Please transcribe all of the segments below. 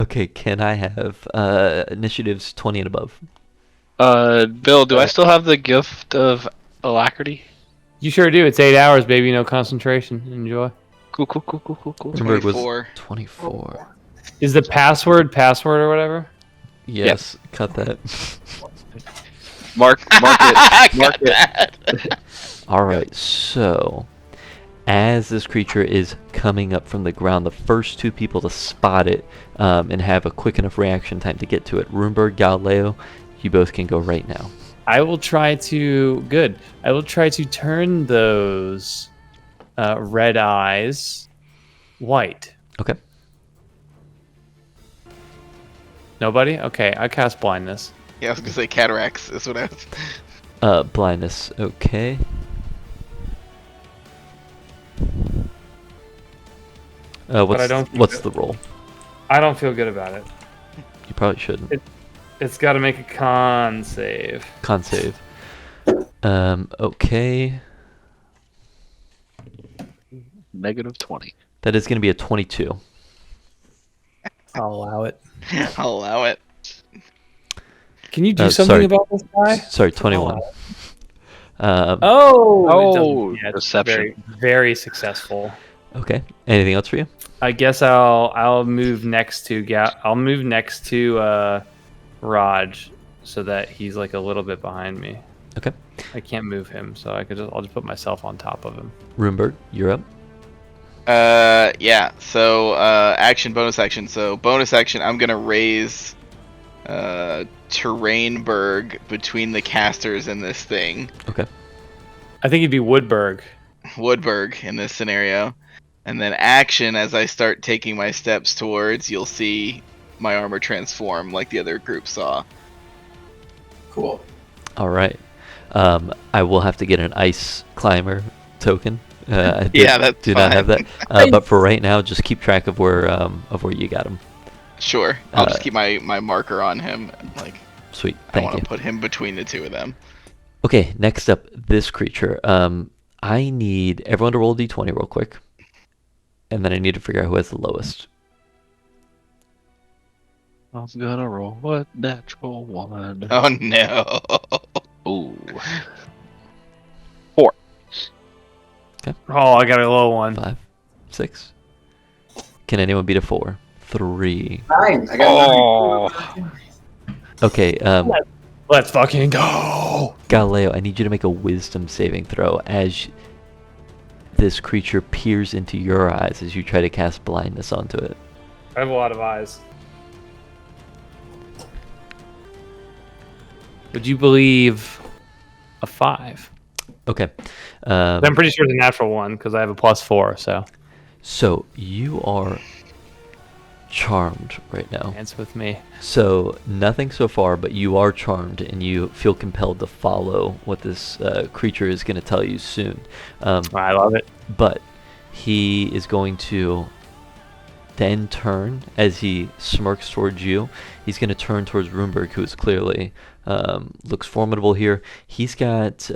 Okay, can I have initiatives 20 and above? Bill, do I still have the gift of alacrity? You sure do. It's 8 hours, baby. No concentration. Enjoy. Cool. Rubenberg was 24. 24. Is the password or whatever? Yes, cut that. Mark it. Mark Got it. that. All right, so as this creature is coming up from the ground, the first two people to spot it and have a quick enough reaction time to get to it, Rubenberg, Galileo, you both can go right now. I will try to. Good. I will try to turn those red eyes white. Okay. Nobody? Okay, I cast blindness. Yeah, I was gonna say cataracts is what I was. Blindness, okay. What's the roll? I don't feel good about it. You probably shouldn't. It's got to make a con save. Con save. Okay. -20. That is going to be a 22. I'll allow it. I'll allow it. Can you do something sorry. about this guy? Sorry, 21. Oh, yeah, it's perception. very, very successful. Okay. Anything else for you? I guess I'll move next to I'll move next to Raj so that he's like a little bit behind me. Okay. I can't move him, so I'll just put myself on top of him. Rubenberg, you're up. Yeah. So, action, bonus action. So, bonus action, I'm gonna raise, Terrainberg between the casters in this thing. Okay. I think he'd be Woodberg. Woodberg in this scenario. And then action, as I start taking my steps towards, you'll see my armor transform like the other group saw. Cool. All right. I will have to get an ice climber token. I do not have that. But for right now, just keep track of where you got him. Sure. I'll just keep my marker on him. Like, Sweet. I Thank want you. to put him between the two of them. Okay. Next up, this creature. I need everyone to roll a d20 real quick, and then I need to figure out who has the lowest. I'm gonna roll a natural one. Oh no. Ooh. Oh, I got a low one. 5, 6. Can anyone beat a 4? 3. 9. I got 9. Okay. Let's fucking go. Galileo, I need you to make a wisdom saving throw as this creature peers into your eyes as you try to cast blindness onto it. I have a lot of eyes. Would you believe a 5? Okay. I'm pretty sure it's a natural one because I have a +4. So you are charmed right now. Dance with me. So nothing so far, but you are charmed and you feel compelled to follow what this creature is going to tell you soon. I love it. But he is going to then turn as he smirks towards you. He's going to turn towards Rubenberg, who is clearly looks formidable here. He's got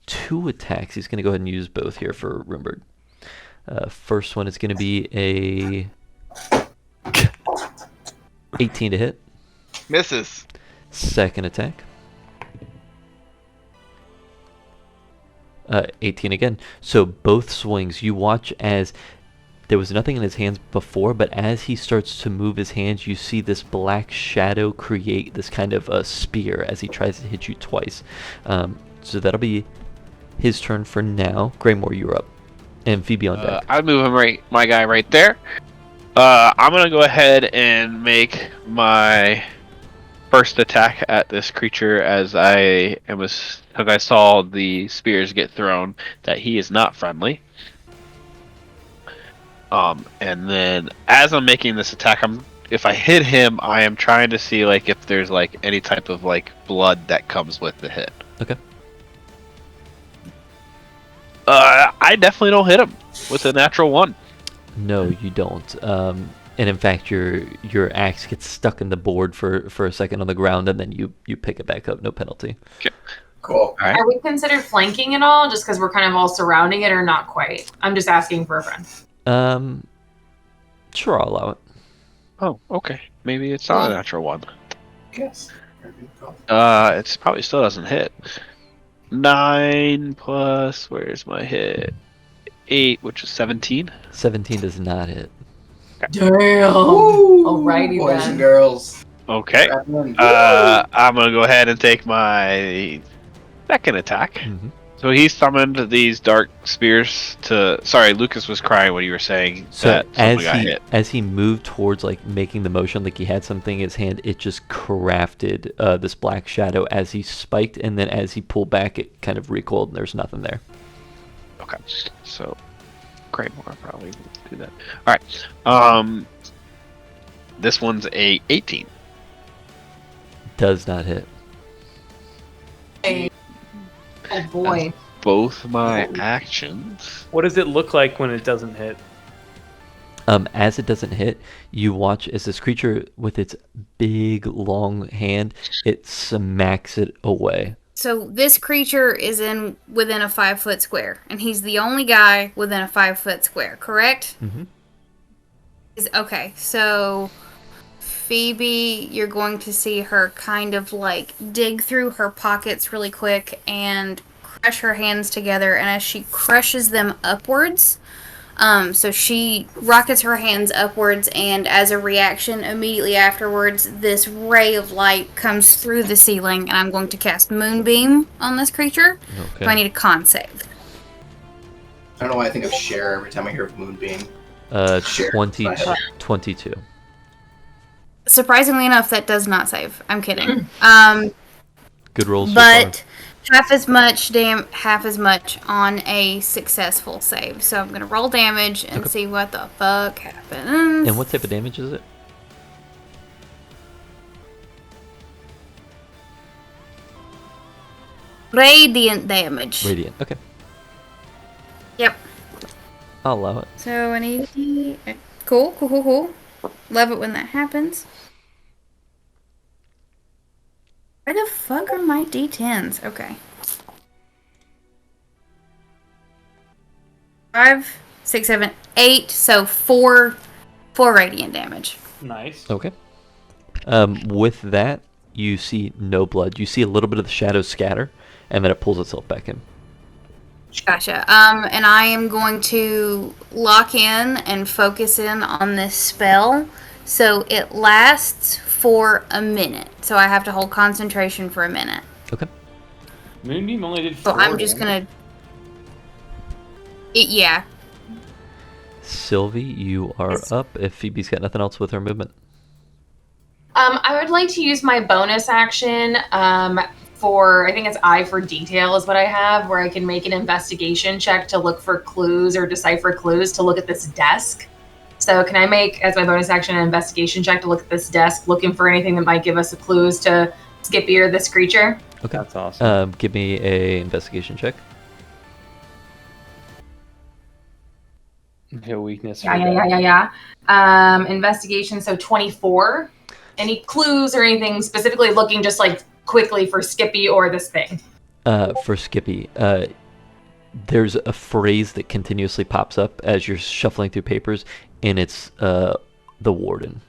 2 attacks. He's going to go ahead and use both here for Rubenberg. First one is going to be a 18 to hit. Misses. Second attack. 18 again. So both swings, you watch as there was nothing in his hands before, but as he starts to move his hands, you see this black shadow create this kind of a spear as he tries to hit you twice. So that'll be his turn for now. Greymore, you're up. And Phoebe on deck. I move him my guy right there. I'm gonna go ahead and make my first attack at this creature as I saw the spears get thrown that he is not friendly. And then as I'm making this attack, if I hit him, I am trying to see like if there's like any type of like blood that comes with the hit. Okay. I definitely don't hit him with a natural 1. No, you don't. And in fact, your axe gets stuck in the board for a second on the ground, and then you pick it back up, no penalty. Okay. Cool. All right. Are we considered flanking at all, just because we're kind of all surrounding it, or not quite? I'm just asking for a friend. Sure, I'll allow it. Oh, okay. Maybe it's not a natural one. Guess. It probably still doesn't hit. 9 plus, where's my hit? 8, which is 17. 17 does not hit. Damn. Woo! Alrighty Boys then. and girls. Okay. Woo! I'm gonna go ahead and take my second attack. Hmm. So he summoned these dark spears to. Sorry, Lucas was crying when you were saying So that someone got as hit. he moved towards like making the motion like he had something in his hand, it just crafted this black shadow as he spiked, and then as he pulled back, it kind of recoiled, and there's nothing there. Okay. So, Greymore probably would do that. All right. This one's a 18. Does not hit. Oh boy. Both my actions. What does it look like when it doesn't hit? As it doesn't hit, you watch as this creature with its big long hand, it smacks it away. So this creature is within a 5-foot square, and he's the only guy within a 5-foot square, correct? Mm-hmm. Okay, so Phoebe, you're going to see her kind of like dig through her pockets really quick and crush her hands together, and as she crushes them upwards, so she rockets her hands upwards, and as a reaction, immediately afterwards, this ray of light comes through the ceiling, and I'm going to cast Moonbeam on this creature. Okay. So I need a con save. I don't know why I think of Cher every time I hear of Moonbeam. 20, Sure. 22. Surprisingly enough, that does not save. I'm kidding. Good rolls so But half as much on a successful save. So I'm gonna roll damage and see what the fuck happens. far. And what type of damage is it? Radiant damage. Radiant. Okay. Yep. I'll allow it. So I need cool. Love it when that happens. Where the fuck are my d10s? Okay. 5, 6, 7, 8. So 4 radiant damage. Nice. Okay. With that, you see no blood. You see a little bit of the shadow scatter, and then it pulls itself back in. Gotcha. And I am going to lock in and focus in on this spell. So it lasts for a minute. So I have to hold concentration for a minute. Okay. Moonbeam only did So 4 I'm just damage. yeah. Sylvie, you are up if Phoebe's got nothing else with her movement. I would like to use my bonus action for, I think it's I for detail is what I have, where I can make an investigation check to look for clues or decipher clues to look at this desk. So can I make, as my bonus action, an investigation check to look at this desk, looking for anything that might give us clues to Skippy or this creature? Okay. That's awesome. Give me a investigation check. No weakness. for Yeah. that. Investigation, so 24. Any clues or anything specifically looking just like quickly for Skippy or this thing? For Skippy, there's a phrase that continuously pops up as you're shuffling through papers, and it's the warden.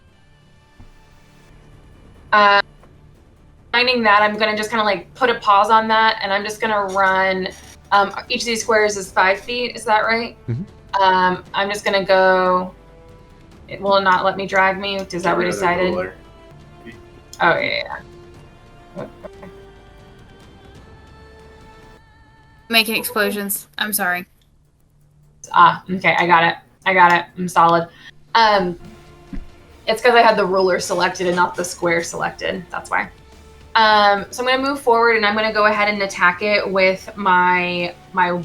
Finding that, I'm gonna just kind of like put a pause on that, and I'm just gonna run. Each of these squares is 5 feet. Is that right? Mhm. I'm just gonna go. It will not let me drag me. Is that what Get rid of the decided? ruler. Oh yeah. Making explosions. I'm sorry. Okay, I got it. I'm solid. It's because I had the ruler selected and not the square selected. That's why. So I'm going to move forward, and I'm going to go ahead and attack it with my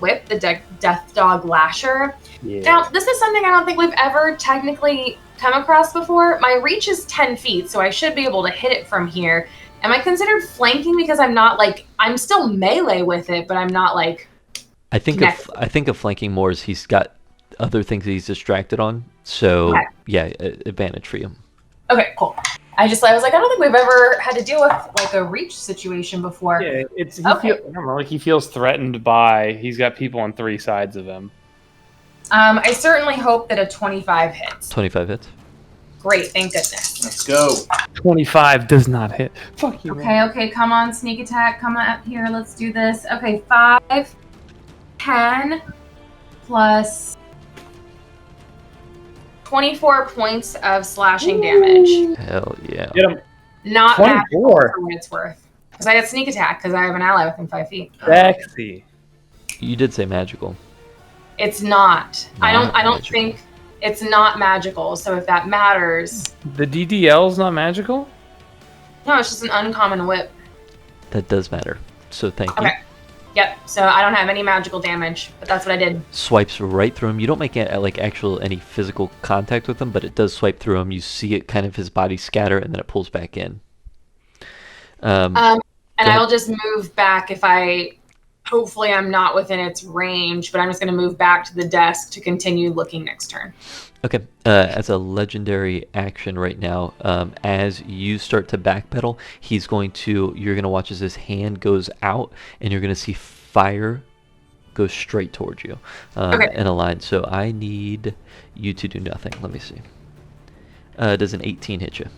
whip, the Death Dog Lasher. Yeah. Now, this is something I don't think we've ever technically come across before. My reach is 10 feet, so I should be able to hit it from here. Am I considered flanking because I'm not like, I'm still melee with it, but I'm not like... I think of flanking more as he's got other things that he's distracted on. So Okay. yeah, advantage for you. Okay, cool. I was like, I don't think we've ever had to deal with like a reach situation before. Yeah, I don't know, like he feels threatened by. He's got people on 3 sides of him. I certainly hope that a 25 hits. 25 hits. Great, thank goodness. Let's go. 25 does not hit. Fuck you. Okay, come on, sneak attack. Come up here, let's do this. Okay, 5, 10, plus 24 points of slashing damage. Hell yeah. Get him. Not magical 24. for what it's worth. Because I got sneak attack, because I have an ally within 5 feet. Sexy. You did say magical. It's not. I don't magical. think it's not magical, so if that matters. The DDL's not magical? No, it's just an uncommon whip. That does matter. So thank you. Okay. Yep, so I don't have any magical damage, but that's what I did. Swipes right through him. You don't make any physical contact with him, but it does swipe through him. You see it kind of his body scatter, and then it pulls back in. And I will just move back if hopefully I'm not within its range, but I'm just going to move back to the desk to continue looking next turn. Okay, as a legendary action right now, as you start to backpedal, you're going to watch as his hand goes out, and you're going to see fire go straight towards you in a line. So I need you to do nothing. Let me see. Does an 18 hit you?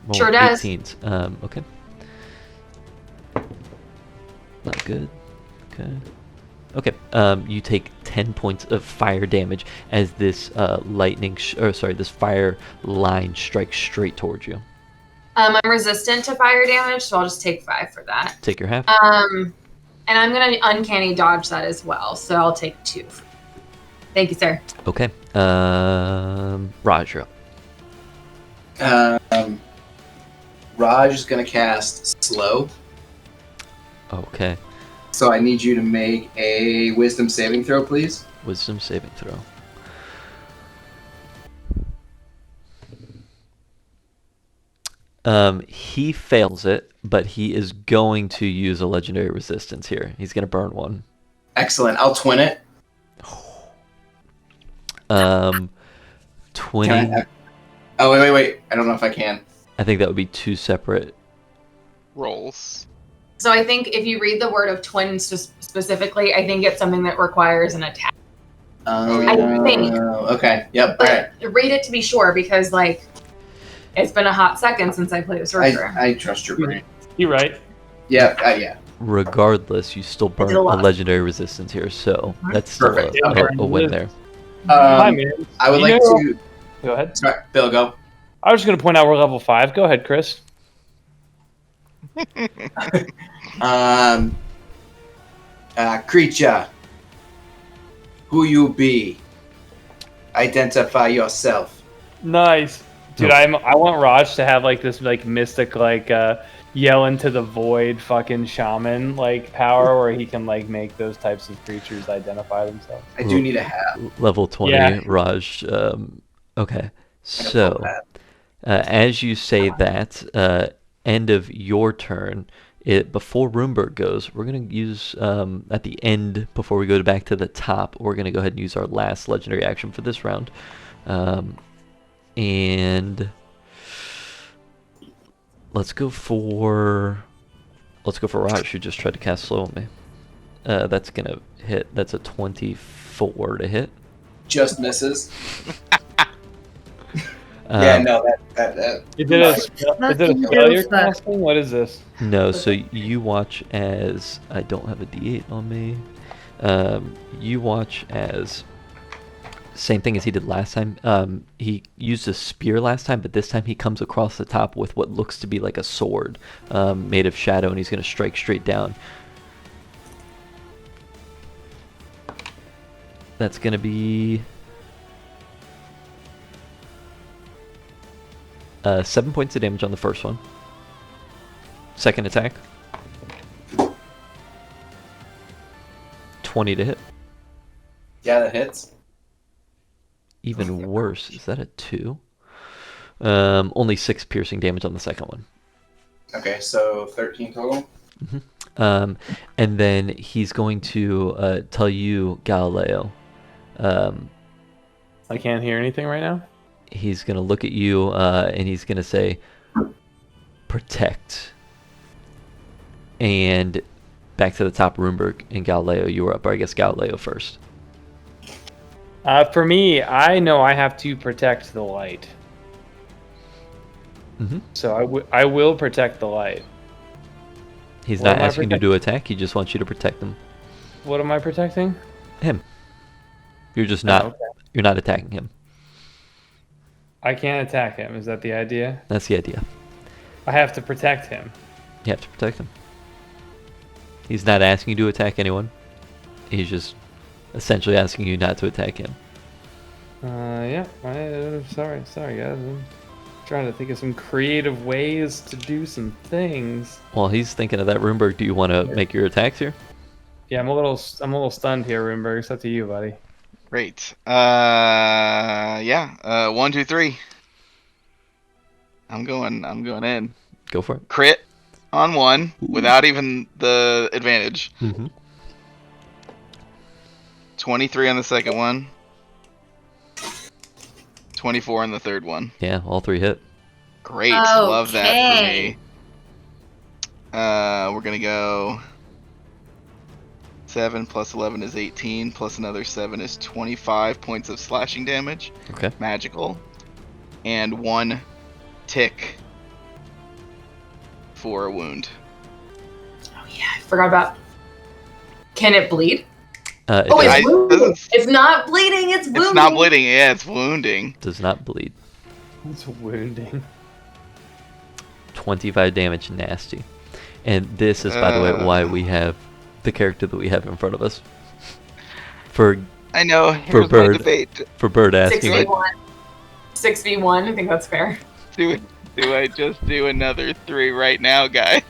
Roll Sure does. 18s. Okay. Not good. Okay. You take 10 points of fire damage as this this fire line strikes straight towards you. I'm resistant to fire damage, so I'll just take 5 for that. Take your half. And I'm going to uncanny dodge that as well, so I'll take 2. Thank you, sir. Okay. Raj, you're up. Raj is going to cast slow. Okay. So I need you to make a wisdom saving throw, please. Wisdom saving throw. He fails it, but he is going to use a legendary resistance here. He's going to burn one. Excellent. I'll twin it. 20. Oh, wait. I don't know if I can. I think that would be 2 separate. Rolls. So I think if you read the word of twins specifically, I think it's something that requires an attack. I think. Okay. Yep. But All right. read it to be sure, because it's been a hot second since I played a sorcerer. I trust your brain. You're right. Yeah. Yeah. Regardless, you still burn did a a lot. legendary resistance here, so that's still Perfect. a win there. Hi, man. I would like to. Go ahead. Sorry, Bill, go. I was just going to point out we're level 5. Go ahead, Chris. Creature. Who you be? Identify yourself. Nice. Dude, No. I want Raj to have this mystic yell into the void fucking shaman power where he can make those types of creatures identify themselves. I do need a hat. Level 20, Yeah. Raj. Okay, so as you say that, end of your turn, before Runeberg goes, we're going to use, at the end, before we go back to the top, we're going to go ahead and use our last legendary action for this round. And let's go for Raj, who just tried to cast slow on me. That's going to hit. That's a 24 to hit. Just misses. Yeah, no, that. Is it a failure casting? What is this? No, so you watch as I don't have a D8 on me. You watch as same thing as he did last time. He used a spear last time, but this time he comes across the top with what looks to be like a sword made of shadow, and he's going to strike straight down. That's going to be 7 points of damage on the first one. Second attack. 20 to hit. Yeah, that hits. Even worse, is that a 2? Only 6 piercing damage on the second one. Okay, so 13 total. And then he's going to tell you, Galileo. I can't hear anything right now. He's going to look at you and he's going to say, protect. And back to the top, Runeberg and Galileo, you were up. Or I guess Galileo first. For me, I know I have to protect the light. Hmm. So I will protect the light. He's What not am I asking you to attack. He just wants you to protect him. What am I protecting? Him. You're just Oh, not. okay. You're not attacking him. I can't attack him. Is that the idea? That's the idea. I have to protect him. You have to protect him. He's not asking you to attack anyone. He's just essentially asking you not to attack him. Yeah. Sorry, guys. I'm trying to think of some creative ways to do some things. While he's thinking of that, Runeberg, do you want to make your attacks here? Yeah, I'm a little stunned here, Runeberg. It's up to you, buddy. Great. Yeah. 1, 2, 3. I'm going in. Go for it. Crit on 1 without even the advantage. Mm-hmm. 23 on the second one. 24 on the third one. Yeah, all 3 hit. Great. Love that for Okay. me. We're gonna go 7 plus 11 is 18, plus another 7 is 25 points of slashing damage. Okay. Magical. And 1 tick for a wound. Oh yeah, I forgot about. Can it bleed? It Oh, does, it's wounding. doesn't- It's not bleeding. It's wounding. It's not bleeding, yeah, it's wounding. does not bleed. It's wounding. 25 damage, nasty. And this is, by the way, why we have the character that we have in front of us. For I know, here's my Bird. debate. for Bird asking, 6v1. 6v1. I think that's fair. Do I just do another 3 right now, guys?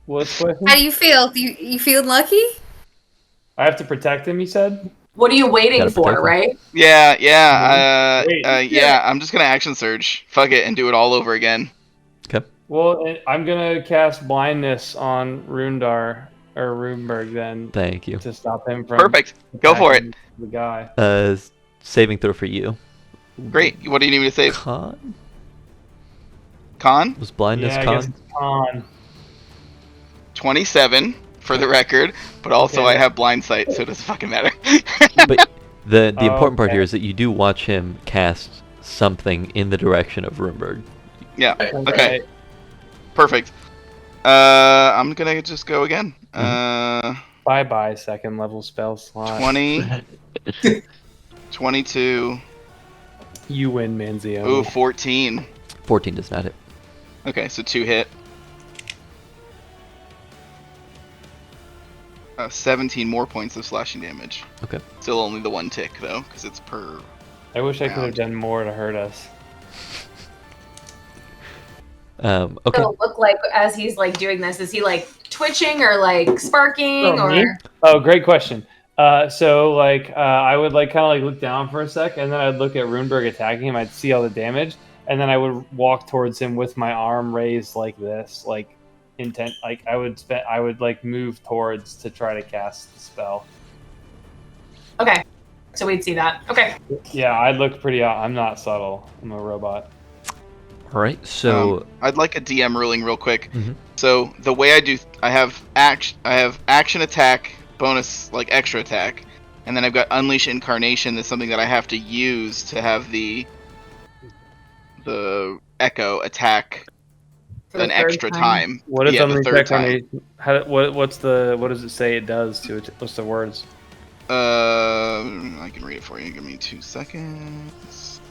What's the question? How do you feel? You feel lucky? I have to protect him. You said. What are you waiting Gotta for, protect him. right? Yeah, Wait. yeah, I'm just gonna action surge. Fuck it, and do it all over again. okay. Well, I'm gonna cast blindness on Rundar or Runeberg then Thank you. to stop him from. Perfect. Go for it. attacking The guy. Saving throw for you. Great. What do you need me to save? Con? Con? Was blindness Yeah, I guess con? it's con. 27 for the record, but also Okay. I have blind sight, so it doesn't fucking matter. But the important part Okay. here is that you do watch him cast something in the direction of Runeberg. Yeah. Right. Okay. Perfect. I'm gonna just go again. Bye bye, second level spell slot. 20, 22, You win, Manzio. ooh, 14. 14 does not hit. Okay, so 2 hit. 17 more points of slashing damage. Okay. Still only the 1 tick though, because it's per. I wish I could have round. done more to hurt us. Okay. What does it look like as he's like doing this? Is he like twitching or like sparking Oh, or? me? Oh, great question. So like I would like kind of like look down for a sec, and then I'd look at Runeberg attacking him. I'd see all the damage, and then I would walk towards him with my arm raised like this, like intent. Like I would like move towards to try to cast the spell. Okay, so we'd see that. Okay. Yeah, I look pretty. I'm not subtle. I'm a robot. All right. So I'd like a DM ruling real quick. Mhm. So the way I do, I have action attack, bonus like extra attack, and then I've got unleash incarnation. That's something that I have to use to have the echo attack For the an third extra time. What is Yeah, the unleash third time. incarnation? What does it say it does to it? What's the words? I can read it for you. Give me 2 seconds.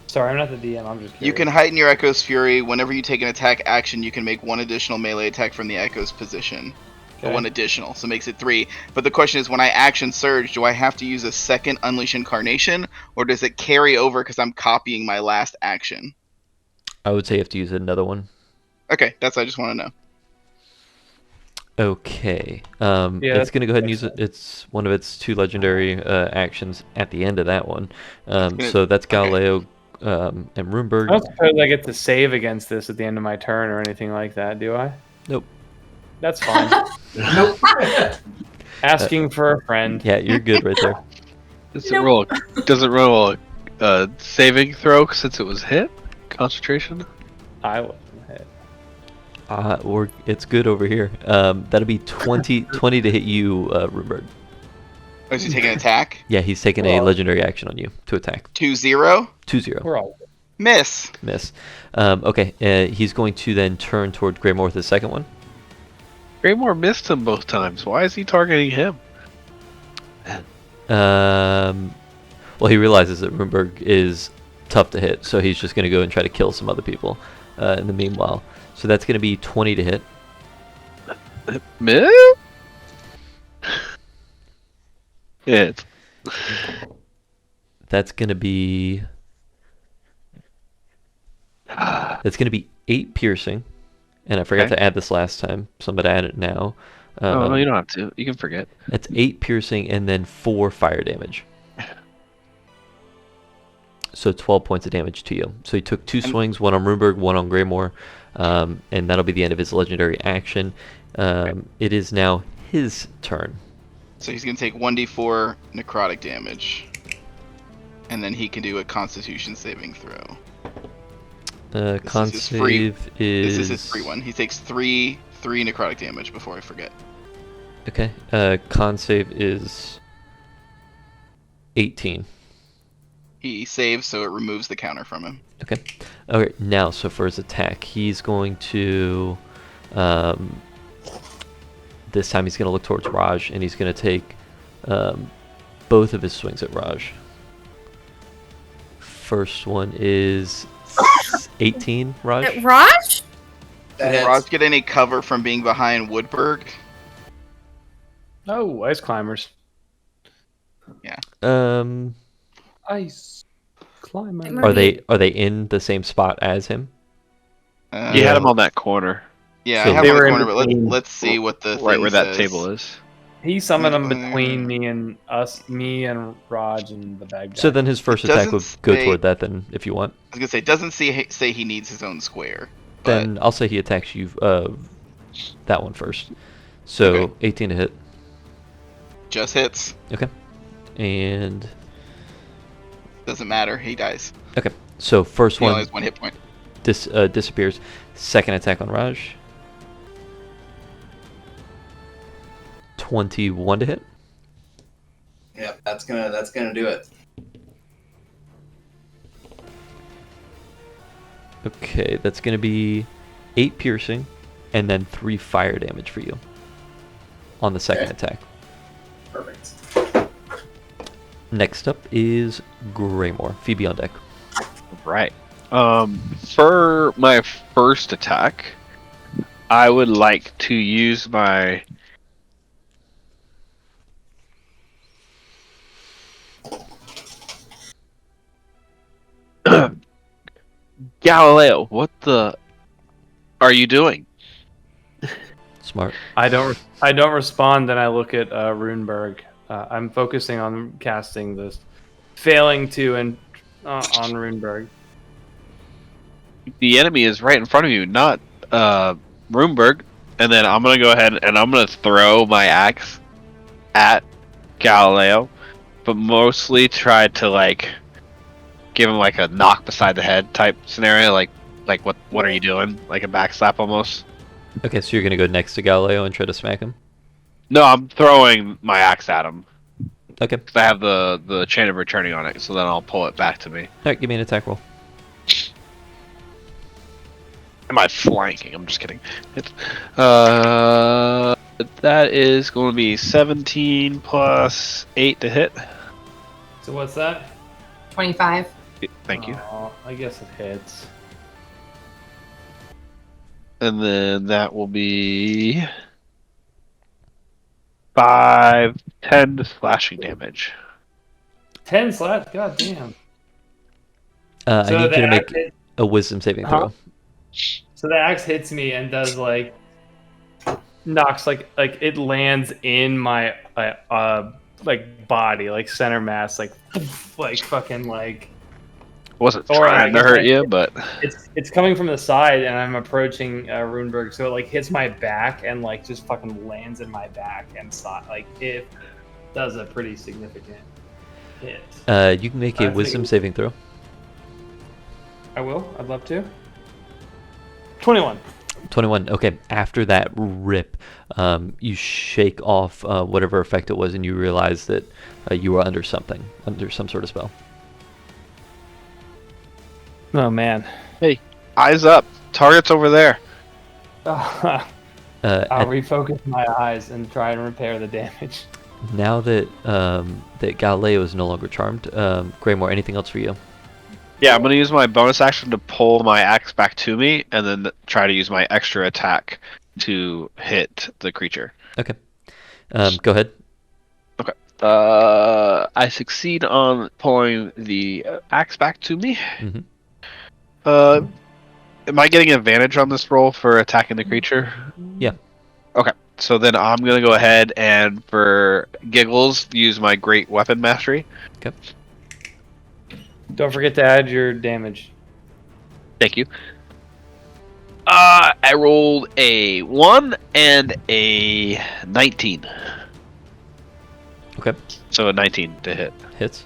Sorry, I'm not the DM. I'm just curious. You can heighten your Echo's Fury. Whenever you take an attack action, you can make 1 additional melee attack from the Echo's position. Okay. 1 additional, so it makes it 3. But the question is, when I action surge, do I have to use a second Unleash Incarnation, or does it carry over because I'm copying my last action? I would say you have to use another one. Okay, that's what I just want to know. Okay. Yeah, It's going to go ahead and makes use it. It's one of its 2 legendary actions at the end of that one. gonna- So that's okay. Galileo and Runeberg. I don't suppose I get to save against this at the end of my turn or anything like that, do I? Nope. That's fine. Nope. Asking for a friend. Yeah, you're good right there. Does it roll a saving throw since it was hit? Concentration? I wasn't hit. It's good over here. That'll be 20 to hit you, Runeberg. Oh, is he taking an attack? Yeah, he's taking a Oh. legendary action on you to attack. 2-0? 2-0. We're all good. Miss. Miss. Okay, he's going to then turn toward Greymore with the second one. Greymore missed him both times. Why is he targeting him? Well, he realizes that Runeberg is tough to hit, so he's just going to go and try to kill some other people in the meanwhile. So that's going to be 20 to hit. Miss? Yeah. That's going to be... That's going to be 8 piercing. And I forgot Okay. to add this last time, so I'm going to add it now. Oh, no, you don't have to. You can forget. That's 8 piercing and then 4 fire damage. So 12 points of damage to you. So he took 2 swings, one on Runeberg, one on Greymore, and that'll be the end of his legendary action. It is now his turn. So he's going to take 1d4 necrotic damage. And then he can do a constitution saving throw. Con is his free- save is... This is his free one. He takes 3 necrotic damage before I forget. Okay. Con save is 18. He saves, so it removes the counter from him. Okay. Okay, now, so for his attack, he's going to... this time he's going to look towards Raj, and he's going to take both of his swings at Raj. First one is 18, Raj? Raj? That Does hits. Raj get any cover from being behind Woodberg? Oh, ice climbers. Ice climber. Are they in the same spot as him? You had him on that corner. Yeah, So I have they him on were the in corner, but between. let's see what the Right thing where that says. table is. He summoned them between me and Raj, and the bad guy. So then his first It attack would doesn't go say- toward that then, if you want. I was gonna say, it doesn't say he needs his own square. But Then I'll say he attacks you, that one first. So, Okay. 18 to hit. just hits. Okay. And, Doesn't matter. He dies. okay. So first He only one has 1 hit point. disappears. Second attack on Raj. 21 to hit. Yep, that's gonna do it. Okay, that's going to be 8 piercing and then 3 fire damage for you on the second Okay. attack. Perfect. Next up is Greymore. Phoebe on deck. Right. For my first attack, I would like to use my Galileo. What the are you doing? Smart. I don't respond. Then I look at Runeberg. I'm focusing on casting this, failing to and on Runeberg. The enemy is right in front of you, not Roomberg. And then I'm gonna go ahead and I'm gonna throw my axe at Galileo, but mostly try to like give him like a knock beside the head type scenario, like what are you doing? Like a backslap almost. Okay, so you're going to go next to Galileo and try to smack him? No, I'm throwing my axe at him Okay. because I have the chain of returning on it, so then I'll pull it back to me. Alright, give me an attack roll. Am I flanking? I'm just kidding. That is going to be 17 plus 8 to hit. So what's that? 25. Thank you. Oh, I guess it hits. And then that will be 5, 10 slashing damage. 10 slash. God damn. I So need you the to make axe hit- a wisdom saving Huh? throw. So the axe hits me and does like knocks like it lands in my like body, like center mass, like fucking like Wasn't Or trying to I- hurt you, but it's coming from the side and I'm approaching Runeberg, so it like hits my back and like just fucking lands in my back and like it does a pretty significant hit. You can make I a think wisdom it- saving throw. I will. I'd love to. 21. 21. Okay, after that rip, you shake off whatever effect it was and you realize that you were under some sort of spell. Oh man. Eyes up. Target's over there. I'll At, refocus my eyes and try and repair the damage. now that that Galileo is no longer charmed, Greymore, anything else for you? Yeah, I'm gonna use my bonus action to pull my axe back to me, and then try to use my extra attack to hit the creature. Okay. Go ahead. I succeed on pulling the axe back to me. Mhm. Am I getting advantage on this roll for attacking the creature? Yeah. Okay, so then I'm gonna go ahead and, for giggles, use my great weapon mastery. Okay. Don't forget to add your damage. Thank you. I rolled a 1 and a 19. Okay. So a 19 to hit. Hits.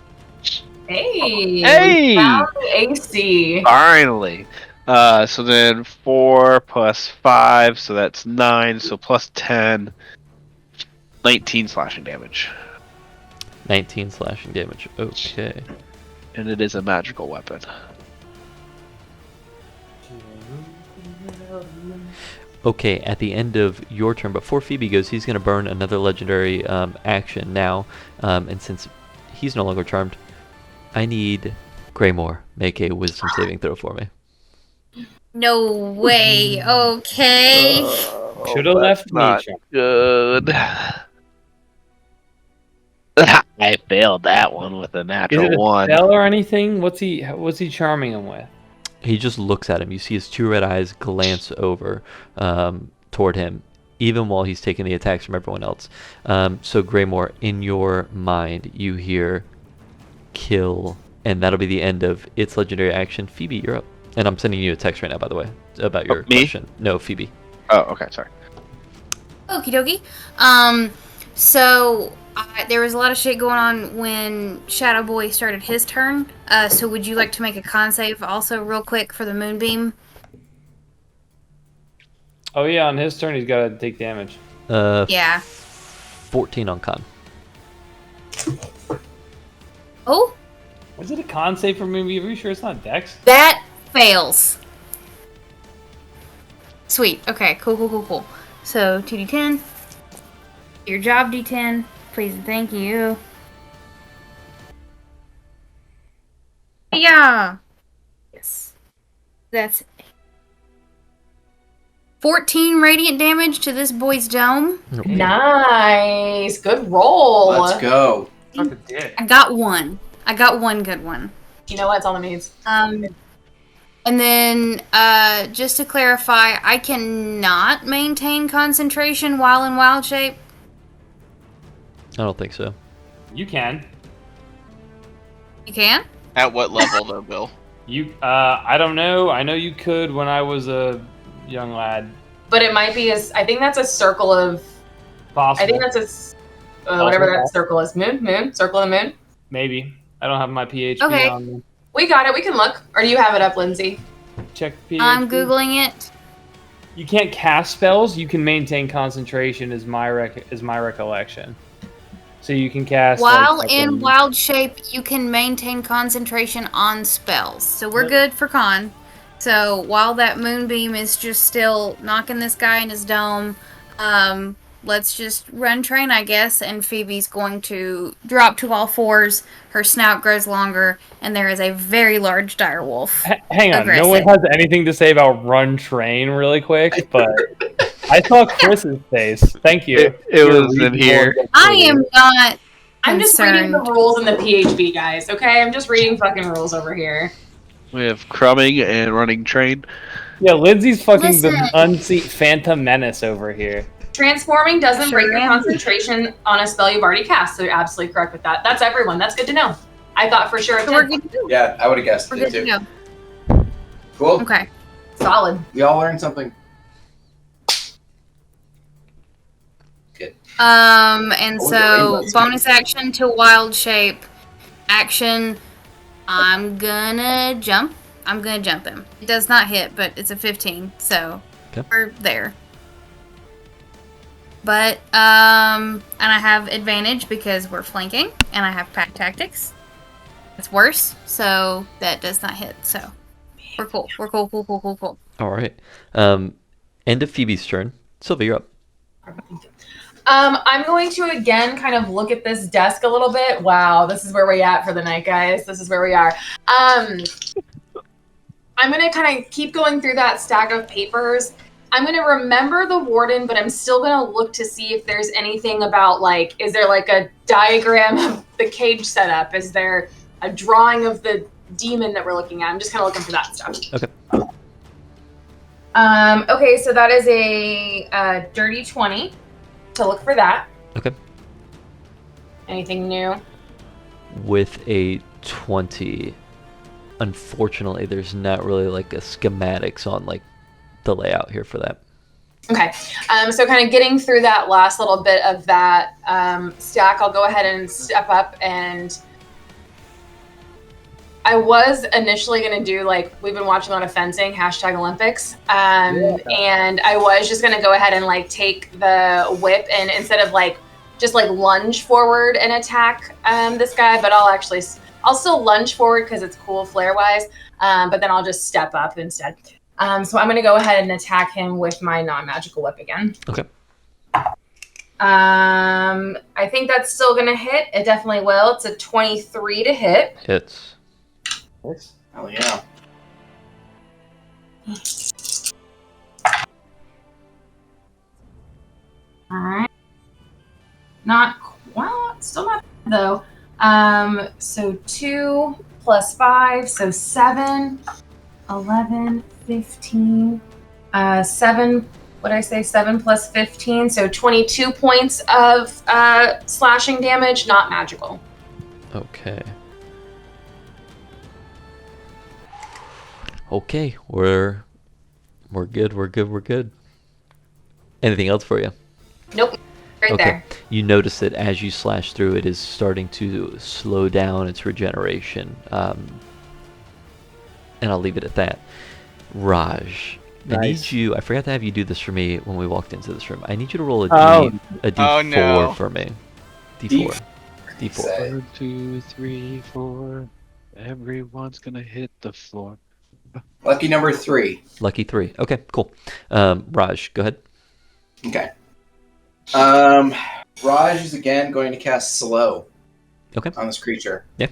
Hey! Hey! We found the AC. Finally. So then 4 plus 5, so that's 9, so plus 10. 19 slashing damage. 19 slashing damage. Okay. And it is a magical weapon. Okay, at the end of your turn, before Phoebe goes, he's going to burn another legendary action now. And since he's no longer charmed, I need Greymore make a wisdom saving throw for me. No way. Okay. Should have left me. Not Chuck. good. I failed that one with a Is natural it a 1. spell or anything? What's he charming him with? He just looks at him. You see his two red eyes glance over toward him, even while he's taking the attacks from everyone else. So Greymore, in your mind, you hear kill, and that'll be the end of its legendary action. Phoebe, you're up. And I'm sending you a text right now, by the way, about your me? question. No, Phoebe. Oh, okay, sorry. Okie dokie. So there was a lot of shit going on when Shadow Boy started his turn. So would you like to make a con save also real quick for the Moonbeam? Oh yeah, on his turn he's got to take damage. Yeah. 14 on con. Oh, Was it a con save for movie? Are you sure it's not Dex? that fails. Sweet. Okay, cool. So 2d10. Your job, D10. Please and thank you. Yeah. Yes. That's 14 radiant damage to this boy's dome. Okay. Nice. Good roll. Let's go. Suck a dick. I got one good one. You know what? It's all the means. And then, just to clarify, I cannot maintain concentration while in wild shape. I don't think so. You can. You can? At what level though, Bill? You. I don't know. I know you could when I was a young lad. But it might be I think that's a circle of. Possible. I think that's whatever that circle is. Moon. Circle of the moon. Maybe. I don't have my PHP Okay. on me. We got it. We can look. Or do you have it up, Lindsay? Check PHP. I'm Googling it. You can't cast spells. You can maintain concentration. Is my recollection. So you can cast. While like, in wild shape, you can maintain concentration on spells. So we're good for con. So while that moonbeam is just still knocking this guy in his dome, let's just run train, I guess. And Phoebe's going to drop to all fours. Her snout grows longer, and there is a very large direwolf. Hang on. No one aggressive. has anything to say about run train really quick, but I saw Chris's face. Thank you. It You're was in reasonable here. and I am not. I'm just reading the concerned. rules in the PHP, guys. Okay, I'm just reading fucking rules over here. We have crumbing and running train. Yeah, Lindsay's fucking the Listen. unseen Phantom Menace over here. Transforming doesn't Sure break your am. concentration on a spell you've already cast, so you're absolutely correct with that. That's everyone. That's good to know. I thought for sure it So we're did. good to go. Yeah, I would have guessed We're it good to too. go. Cool. Okay. Solid. We all learned something. And Oh, so the bonus action to wild shape. Action. I'm gonna jump him. It does not hit, but it's a 15, so Okay. we're there. But and I have advantage because we're flanking, and I have pack tactics. It's worse, so that does not hit. So We're cool. We're cool. Cool. Cool. Cool. Cool. All right. End of Phoebe's turn. Sylvia, you're up. I'm going to again kind of look at this desk a little bit. Wow, this is where we're at for the night, guys. This is where we are. I'm going to kind of keep going through that stack of papers. I'm going to remember the warden, but I'm still going to look to see if there's anything about, like, is there like a diagram of the cage setup? Is there a drawing of the demon that we're looking at? I'm just kind of looking for that stuff. Okay. Okay, so that is a dirty 20 to look for that. Okay. Anything new? With a 20, unfortunately, there's not really like a schematics on like the layout here for that. Okay, so kind of getting through that last little bit of that stack, I'll go ahead and step up, and I was initially going to do, like, we've been watching a lot of fencing, #Olympics, and I was just going to go ahead and, like, take the whip and instead of, like, just, like, lunge forward and attack this guy, but I'll still lunge forward because it's cool flare-wise, but then I'll just step up instead. So I'm going to go ahead and attack him with my non-magical whip again. Okay. I think that's still going to hit. It definitely will. It's a 23 to hit. Hits. Hell yeah. All right. Not well, still not bad, though. So 2 plus 5, so 7, 11, 15, 7. What did I say? 7 plus 15, so 22 points of slashing damage, not magical. Okay. Okay, we're good. We're good. Anything else for you? Nope. Right there. You notice that as you slash through, it is starting to slow down its regeneration. And I'll leave it at that. Raj, I need you. I forgot to have you do this for me when we walked into this room. I need you to roll a D4 Oh, no. for me. D4. Say. 1, 2, 3, 4. Everyone's gonna hit the floor. Lucky number 3. Lucky 3. Okay, cool. Raj, go ahead. Okay. Raj is again going to cast slow. Okay. On this creature. Yeah.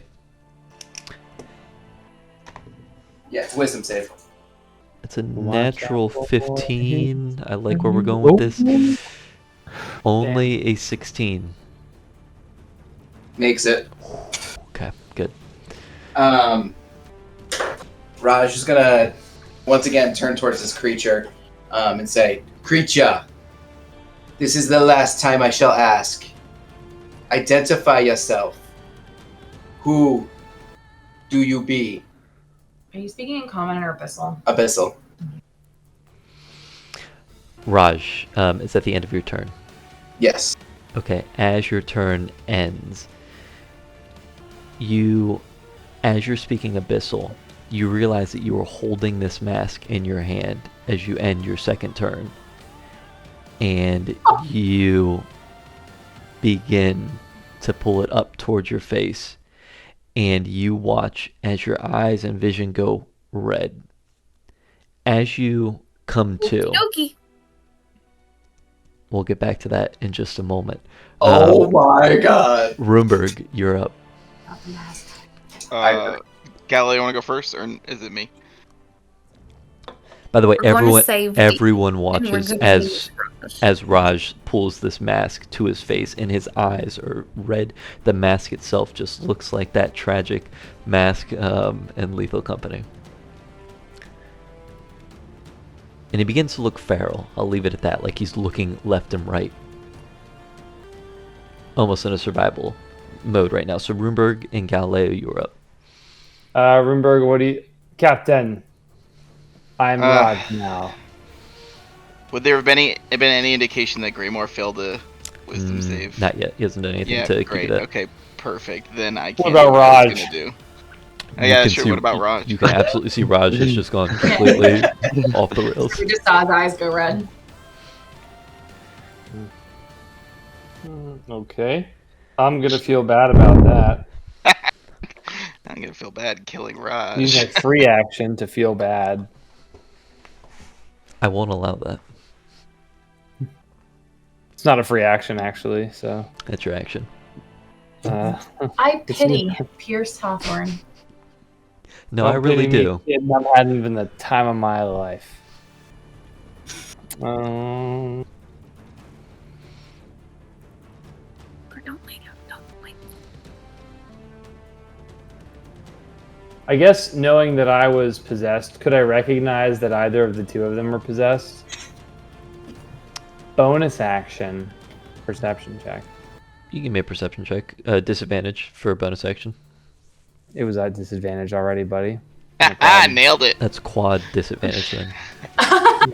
Yeah, it's a wisdom save. It's a natural 15. I like where we're going with this. Only a 16. Makes it. Okay, good. Raj is gonna once again turn towards this creature and say, "Creature, this is the last time I shall ask. Identify yourself. Who do you be?" Are you speaking in common or abyssal? Abyssal. Raj, it's at the end of your turn. Yes. Okay, as your turn ends, as you're speaking abyssal, you realize that you are holding this mask in your hand as you end your second turn. And you begin to pull it up towards your face. And you watch as your eyes and vision go red. As you come to, Okie we'll get back to that in just a moment. Oh my god. Roomberg, you're up. Galileo, you want to go first, or is it me? By the way, We're gonna everyone save everyone and we're watches gonna as use as Raj pulls this mask to his face, and his eyes are red. The mask itself just looks like that tragic mask in Lethal Company. And he begins to look feral. I'll leave it at that, like he's looking left and right. Almost in a survival mode right now. So Roomberg and Galileo, you're up. Rumberg, what do you... Captain, I'm Raj now. Would there have been any indication that Greymore failed a wisdom save? Not yet. He hasn't done anything Yeah, to great. keep it up. Okay, perfect. Then I What can't. about do what I was Raj? gonna do. You Yeah, can sure. see- What about Raj? You can absolutely see Raj has just gone completely off the rails. We just saw his eyes go red. Okay. I'm going to feel bad about that. I'm gonna feel bad killing Use Raj. my free action to feel bad. I won't allow that. It's not a free action, actually. So That's your action. I It's pity not- Pierce Hawthorne. No, I Don't really pity me, do. kid, I'm having even the time of my life. Um, Don't wait. Don't wait. I guess knowing that I was possessed, could I recognize that either of the two of them were possessed? Bonus action, perception check. You can make a perception check. Disadvantage for a bonus action. It was at disadvantage already, buddy. Nailed it. That's quad disadvantage then.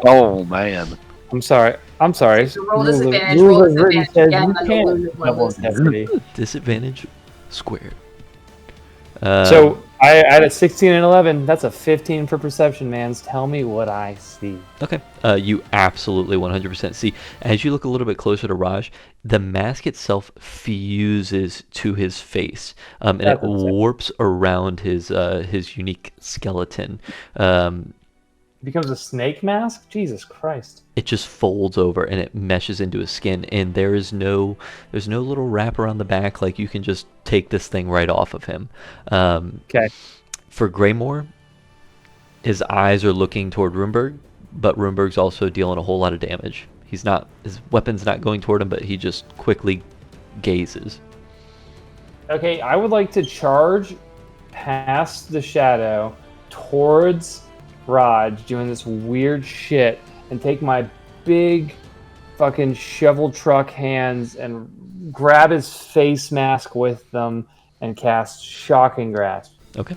Oh man. I'm sorry. I'm sorry. Roll Rules of- disadvantage, rules roll as written disadvantage says again, you and then can't lose it, double lose it. integrity. Disadvantage squared. So I had a 16 and 11. That's a 15 for perception, mans. Tell me what I see. Okay. You absolutely 100% see. As you look a little bit closer to Raj, the mask itself fuses to his face, and That's it insane. warps around his unique skeleton. It becomes a snake mask? Jesus Christ. It just folds over and it meshes into his skin, and there's no little wrap around the back, like you can just take this thing right off of him. Okay. For Greymore, his eyes are looking toward Runeberg, but Runeberg's also dealing a whole lot of damage. His weapon's not going toward him, but he just quickly gazes. Okay, I would like to charge past the shadow towards Raj doing this weird shit and take my big fucking shovel truck hands and grab his face mask with them and cast Shocking Grasp. Okay.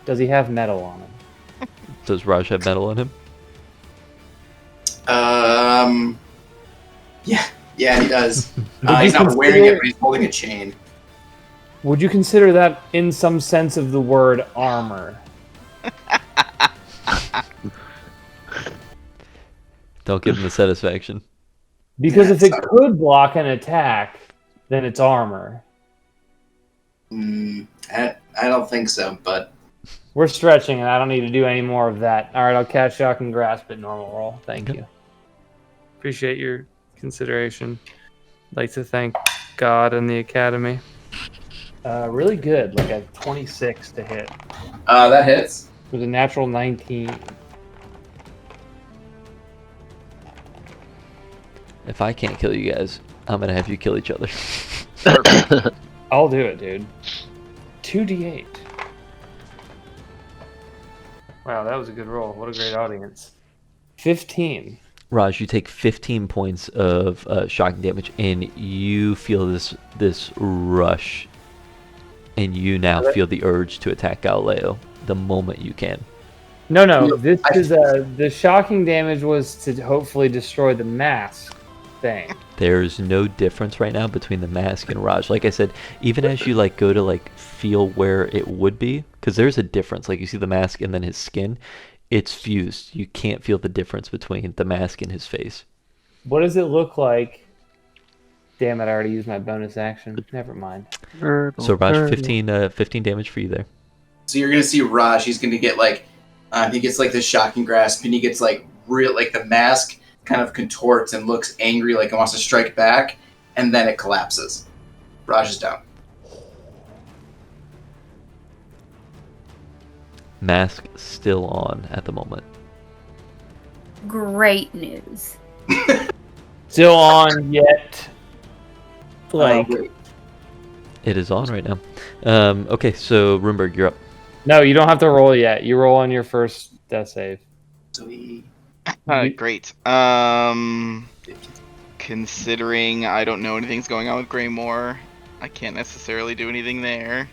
Does he have metal on him? Does Raj have metal on him? Yeah, he does. Would He's you not wearing it, consider- but he's holding a chain. Would you consider that in some sense of the word armor? Don't give him the satisfaction. Because Yeah, if it so- could block an attack, then it's armor. I don't think so, but We're stretching, and I don't need to do any more of that. All right, I'll cast Shock and Grasp at normal roll. Thank Okay. you. Appreciate your consideration. I'd like to thank God and the Academy. Really good, like a 26 to hit. that hits. It was a natural 19. If I can't kill you guys, I'm gonna have you kill each other. I'll do it, dude. 2d8. Wow, that was a good roll. What a great audience. 15. Raj, you take 15 points of shocking damage, and you feel this rush, and you now feel the urge to attack Galileo the moment you can. No, this is the shocking damage was to hopefully destroy the mask thing. There's no difference right now between the mask and Raj. Like I said, even as you go to feel where it would be, because there's a difference. Like you see the mask and then his skin, it's fused. You can't feel the difference between the mask and his face. What does it look like? Damn it, I already used my bonus action. Never mind. So Raj, 15 damage for you there. So you're gonna see Raj. He's gonna get he gets the Shocking Grasp, and he gets real the mask kind of contorts and looks angry, like it wants to strike back, and then it collapses. Raj is down. Mask still on at the moment. Great news. Still on yet. Wait. It is on right now. Okay, so Runeberg, you're up. No, you don't have to roll yet. You roll on your first death save. So he Great. Considering I don't know anything's going on with Greymore, I can't necessarily do anything there.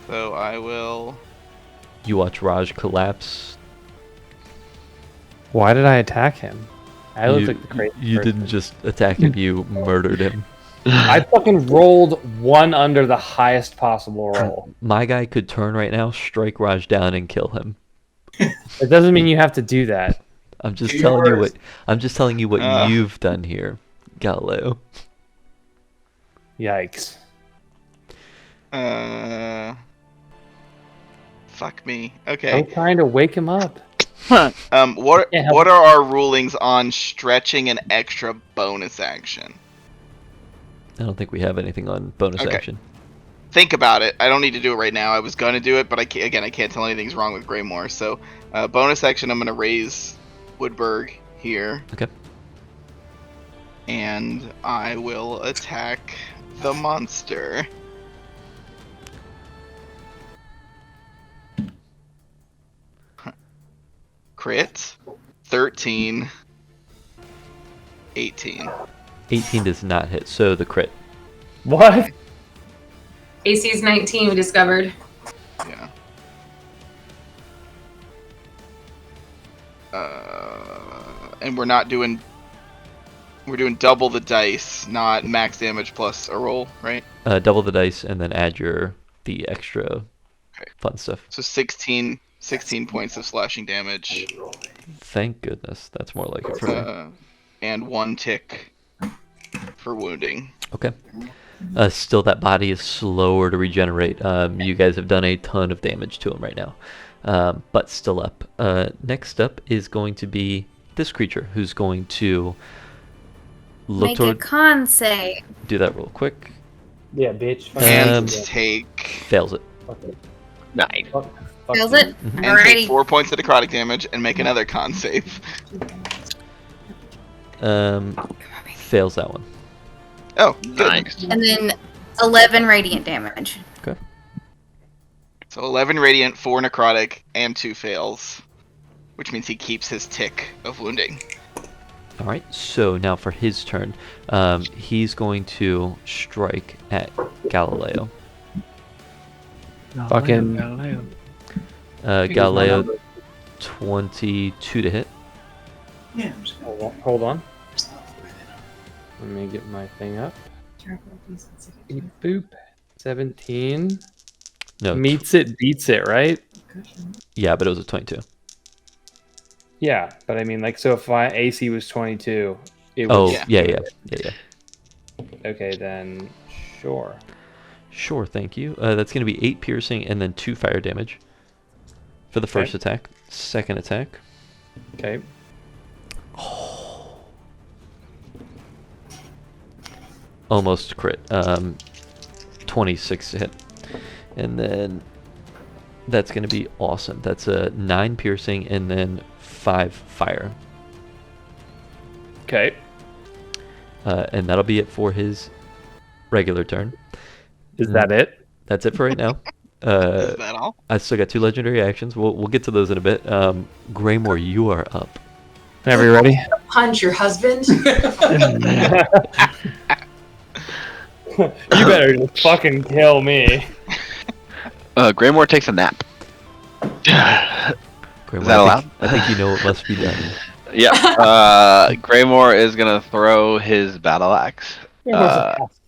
So I will. You watch Raj collapse. Why did I attack him? I look You, like the crazy you person. didn't just attack him, you murdered him. I fucking rolled one under the highest possible roll. My guy could turn right now, strike Raj down, and kill him. It doesn't mean you have to do that. I'm just Do telling you yours. what you've done here, Galileo. Yikes. Fuck me. I'm Okay. trying to wake him up. What can't help what are our rulings on stretching an extra bonus action? I don't think we have anything on bonus Okay. action. Think about it. I don't need to do it right now. I was gonna do it, but I can't tell anything's wrong with Greymore. So, bonus action, I'm gonna raise Woodburg here. Okay. And I will attack the monster. Crit. 13. 18. 18 does not hit, so the crit. What? AC is 19, we discovered. Yeah. And we're doing double the dice, not max damage plus a roll, right? Double the dice and then add the extra Okay. fun stuff. So 16 points of slashing damage. Thank goodness. That's more like it for me. And 1 tick for wounding. Okay. Still, that body is slower to regenerate. You guys have done a ton of damage to him right now. But still up. Next up is going to be this creature, who's going to look Make toward... a con save. Do that real quick. Yeah, bitch. And take Fails it. Okay. Nine. Fuck Feels you. it? and take Alrighty. 4 points of necrotic damage and make another con save. Fails that one. Oh, good. Nice. And then 11 radiant damage. Okay. So 11 radiant, 4 necrotic, and 2 fails, which means he keeps his tick of wounding. All right. So now for his turn, he's going to strike at Galileo. Fucking Galileo, 22 to hit. Yeah. Hold on. Let me get my thing up. Beep, boop. 17. No. Meets it, beats it, right? Yeah, but it was a 22. Yeah, but I mean, like, so if my AC was 22, it Oh, was... yeah. Okay, then sure. Sure, thank you. That's going to be 8 piercing and then 2 fire damage for the first attack. Second attack. Okay. Almost crit. 26 to hit. And then that's going to be awesome. That's a 9 piercing and then 5 fire. Okay. And that'll be it for his regular turn. Is that it? That's it for right now. Is that all? I still got 2 legendary actions. We'll get to those in a bit. Greymore, you are up. Are we ready? Punch your husband. You better just fucking kill me. Greymore takes a nap. Greymore, Is that allowed? I think you know what must be done. Yeah. Greymore is gonna throw his battle axe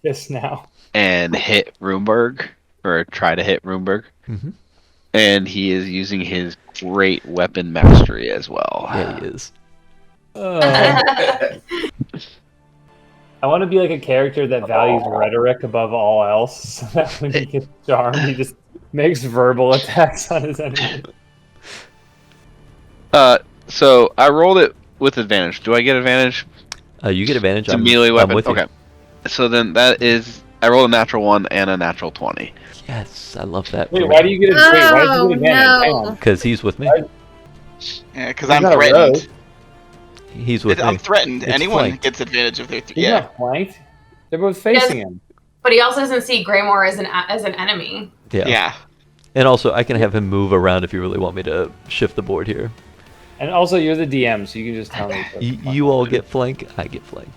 This now. and hit Roomberg, or try to hit Roomberg. Mhm. And he is using his great weapon mastery as well. Yeah, he is. I want to be like a character that values rhetoric above all else, so that when he gets charmed, he just makes verbal attacks on his enemy. So I rolled it with advantage. Do I get advantage? You get advantage. It's a I'm- melee I'm weapon. with you. Okay. So then that is, I rolled a natural 1 and a natural 20. Yes, I love that. Wait, why do you get advantage? Hang on. Because he's with me. Yeah, because He's I'm not a threatened. rogue. He's with I'm me. threatened. It's Anyone flanked. gets advantage of their... He's yeah. not flanked. They're both facing him. But he also doesn't see Greymore as an enemy. Yeah. Yeah. And also, I can have him move around if you really want me to shift the board here. And also, you're the DM, so you can just tell me. You all get flank, I get flank.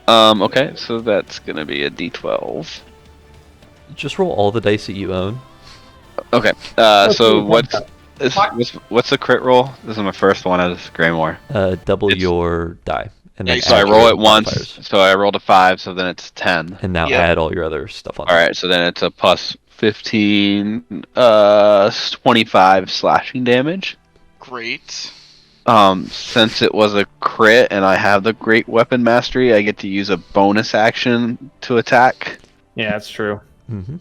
Okay, so that's gonna be a D12. Just roll all the dice that you own. Okay. So what's the crit roll? This is my first one as Greymore. Double It's- your die. And then So I add roll your it once. modifiers. So I rolled a 5. So then it's 10. And now Yeah. add all your other stuff on. All right. So then it's a plus 15, 25 slashing damage. Great. Since it was a crit and I have the great weapon mastery, I get to use a bonus action to attack. Yeah, that's true. Mm-hmm.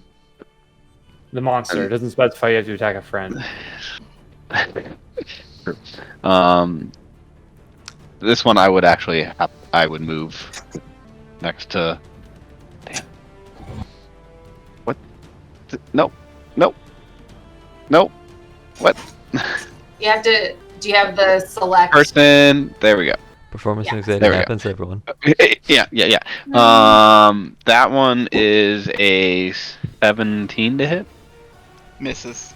The monster. It doesn't specify you have to attack a friend. This one I would actually I would move next to. Damn. What? Nope. Nope. Nope. What? You have to. Do you have the select? Person. There we go. Performance Yeah. anxiety There we go. happens to everyone. Yeah. That one is a 17 to hit. Misses.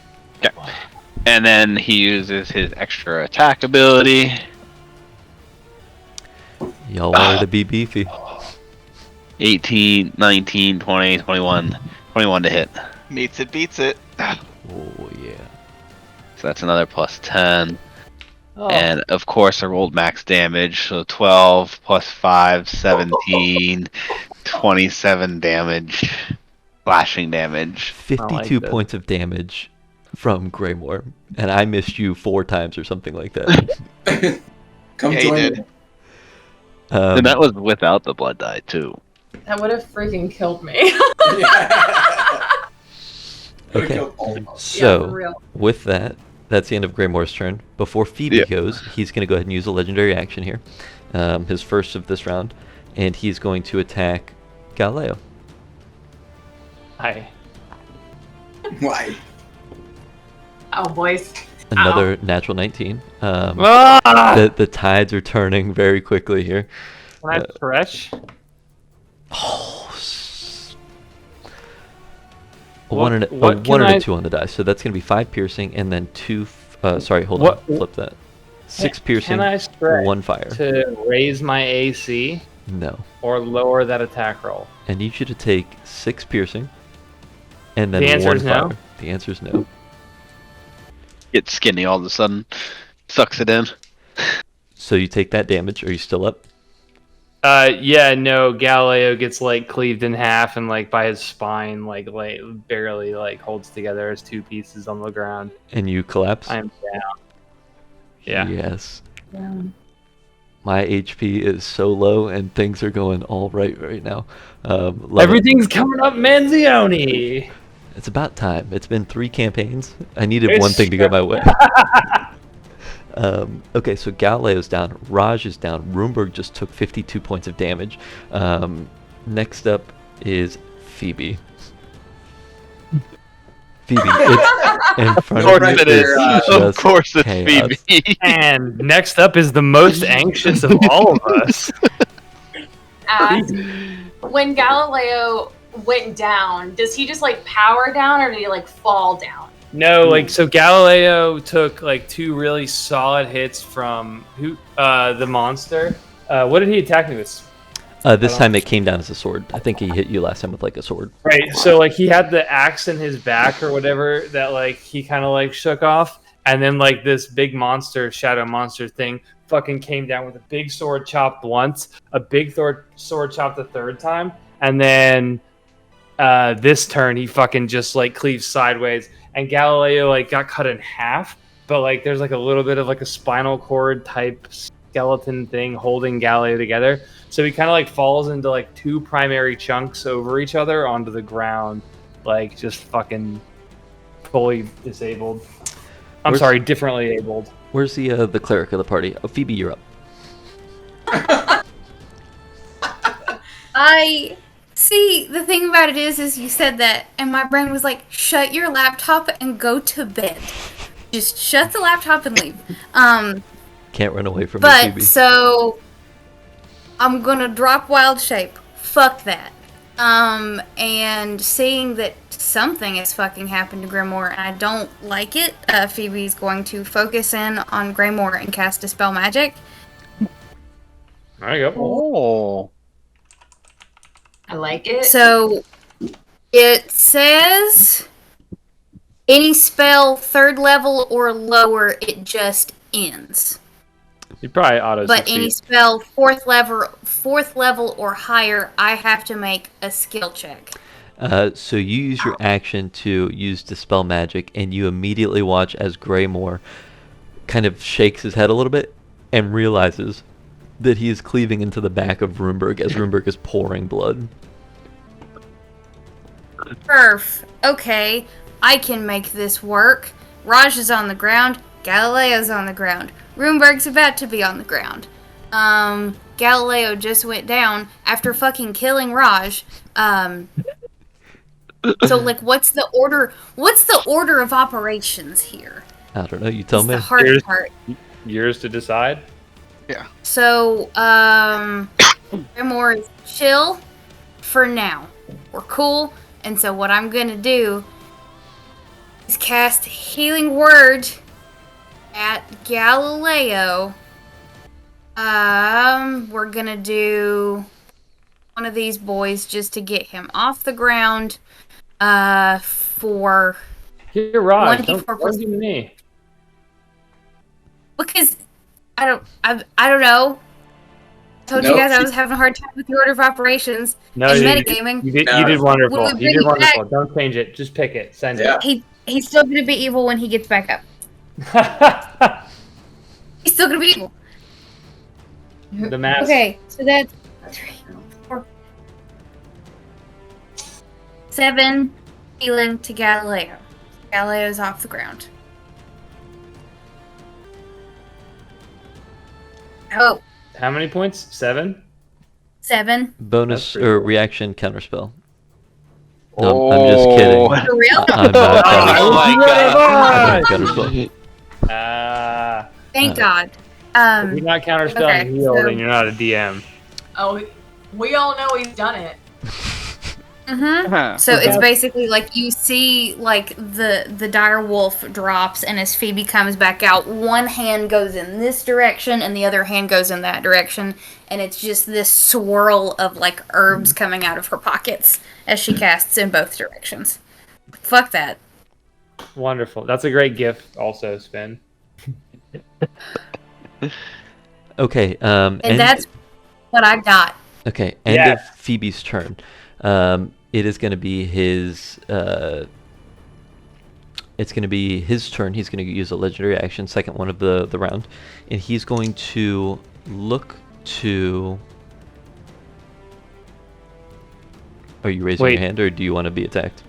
And then he uses his extra attack ability. Y'all wanted to be beefy. 18, 19, 20, 21. 21 to hit. Meets it, beats it. Oh yeah. So that's another plus 10. Oh. And of course I rolled max damage. So 12 plus 5, 17, 27 damage. Slashing damage. 52 this. points of damage from Greymore, and I missed you 4 times or something like that. Come Yeah, you join did. me. And that was without the blood die too. That would have freaking killed me. Okay. Yeah, for So real. with that, that's the end of Greymore's turn. Before Phoebe Yeah. goes, he's going to go ahead and use a legendary action here, his first of this round, and he's going to attack Galileo. Hi. Why? Oh, boys. Another natural 19. Ah! The tides are turning very quickly here. Can I stretch? Oh, a What- one and a, what a can 1 and I- a 2 on the die, so that's going to be 5 piercing, and then 2. Sorry, hold What- on. Flip that. 6 piercing, Can I stretch 1 fire. to raise my AC No. or lower that attack roll? I need you to take 6 piercing, and then The answer 1 is fire. no? The answer is no. Get skinny all of a sudden. Sucks it in. So you take that damage. Are you still up? Yeah, no. Galileo gets like cleaved in half, and like by his spine, like barely like holds together as 2 pieces on the ground. And you collapse? I am down. Yeah. Yes. Yeah. My HP is so low, and things are going all right now. Love it. Everything's coming up, Manzioni. It's about time. It's been 3 campaigns. I needed It's one thing to go my way. Okay, so Galileo's down. Raj is down. Roomberg just took 52 points of damage. Next up is Phoebe. Phoebe, it's in front Of of course you. it is. It's Of just course it's chaos. Phoebe. And next up is the most anxious of all of us. Ask, when Galileo went down, does he just like power down or did he like fall down? No, like so Galileo took like 2 really solid hits from the monster. What did he attack me with? This time it came down as a sword. I think he hit you last time with like a sword. Right. So like he had the axe in his back or whatever that like he kind of like shook off, and then like this big monster, shadow monster thing, fucking came down with a big sword chopped once, a big sword chopped the 3rd time, and then this turn he fucking just like cleaves sideways, and Galileo like got cut in half, but like there's like a little bit of like a spinal cord type skeleton thing holding Galileo together. So he kind of like falls into like 2 primary chunks over each other onto the ground, like just fucking fully disabled. I'm Where's- sorry, differently abled. Where's the cleric of the party? Oh, Phoebe, you're up. I see. The thing about it is you said that, and my brain was like, "Shut your laptop and go to bed. Just shut the laptop and leave." Can't run away from me, But Phoebe. so I'm gonna drop wild shape. Fuck that. And seeing that something has fucking happened to Grimoire and I don't like it, Phoebe's going to focus in on Grimoire and cast Dispel Magic. There you go. Oh. I like it. So it says any spell 3rd level or lower, it just ends. You probably auto But any spell 4th level or higher, I have to make a skill check. So you use your action to use Dispel Magic, and you immediately watch as Greymore kind of shakes his head a little bit and realizes that he is cleaving into the back of Roomberg as Roomberg is pouring blood. Perf. Okay. I can make this work. Raj is on the ground. Galileo's on the ground. Runeberg's about to be on the ground. Galileo just went down after fucking killing Raj. So, like, what's the order? What's the order of operations here? I don't know. You tell Is me. the hard Here's- part. Yours to decide. So, Grimoire is chill for now. We're cool. And so what I'm going to do is cast Healing Word at Galileo. We're going to do one of these boys just to get him off the ground for... Here, Raj. 1d4 Don't give me. Because I don't know. I told you Nope. guys I was having a hard time with the order of operations No, and you metagaming. did No. wonderful. Would we You bring did it back? wonderful. Don't change it. Just pick it. Send Yeah. He's still gonna be evil when he gets back up. it. He's still gonna be evil. The mask. Okay, so that's 3, 4, 7 healing to Galileo. Galileo's off the ground. Oh, How many points? 7? 7. Bonus That's pretty or cool. reaction counterspell. No, I'm just kidding. For real? I'm not Oh my God. counterspell. Thank God. If you're not counterspelling Okay, heal, so- then you're not a DM. Oh, we all know he's done it. Mm-hmm. So it's basically like you see like the dire wolf drops, and as Phoebe comes back out, one hand goes in this direction and the other hand goes in that direction, and it's just this swirl of like herbs coming out of her pockets as she casts in both directions. Fuck that. Wonderful. That's a great gift also, Spin. Okay. And that's what I got. Okay, end Yeah. of Phoebe's turn. It is going to be his. It's going to be his turn. He's going to use a legendary action, second one of the round, and he's going to look to. Are you raising Wait. your hand, or do you want to be attacked?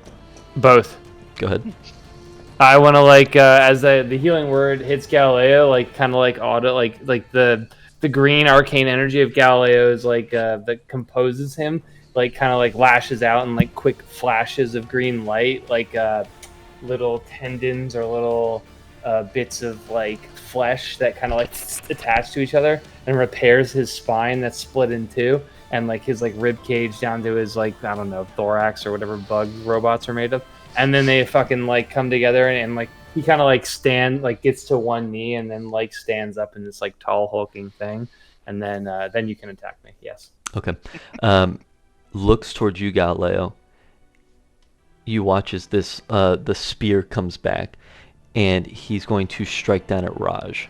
Both. Go ahead. I want to as the healing word hits Galileo, kind of auto, like the green arcane energy of Galileo's that composes him, kind of lashes out in quick flashes of green light, little tendons or little bits of flesh that kind of attach to each other and repairs his spine that's split in two, and his rib cage down to his I don't know, thorax or whatever bug robots are made of. And then they fucking come together and he kind of gets to one knee and then stands up in this tall hulking thing, and then you can attack me. Yes. Okay. Looks towards you, Galileo. You watch as this the spear comes back, and he's going to strike down at Raj.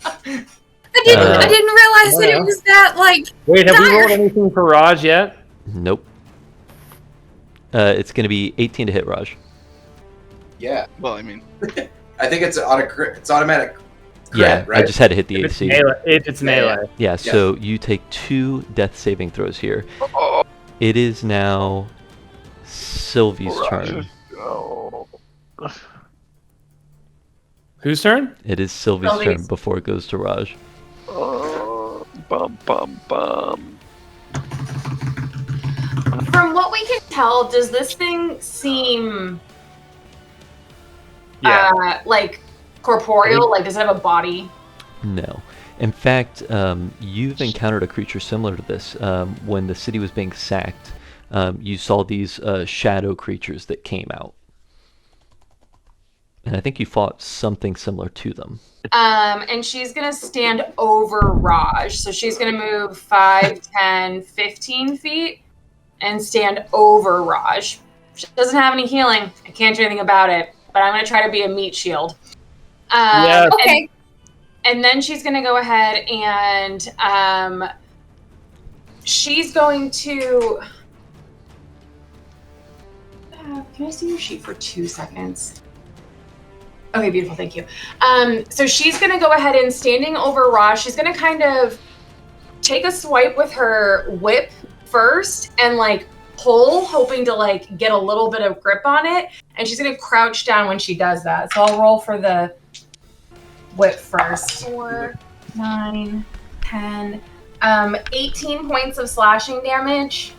I didn't realize that it was that Wait, have we dire. rolled anything for Raj yet? Nope. It's going to be 18 to hit Raj. Yeah. Well, I mean, I think it's automatic. Crit, Yeah, right? I just had to hit the If it's AC. melee. If it's melee. Yeah, so you take 2 death saving throws here. It is now Sylvie's turn. Whose turn? It is Sylvie's turn Sylvie's. before it goes to Raj. From what we can tell, does this thing seem corporeal? Does it have a body? No. In fact, you've encountered a creature similar to this. When the city was being sacked, you saw these shadow creatures that came out. And I think you fought something similar to them. And she's going to stand over Raj. So she's going to move 5, 10, 15 feet and stand over Raj. She doesn't have any healing. I can't do anything about it, but I'm going to try to be a meat shield. Yeah. Okay. And then she's going to go ahead and she's going to... can I see your sheet for 2 seconds? Okay, beautiful. Thank you. So she's going to go ahead and standing over Raj, she's going to kind of take a swipe with her whip first and pull, hoping to like get a little bit of grip on it, and she's gonna crouch down when she does that. So I'll roll for the whip first. 4, 9, 10, 18 points of slashing damage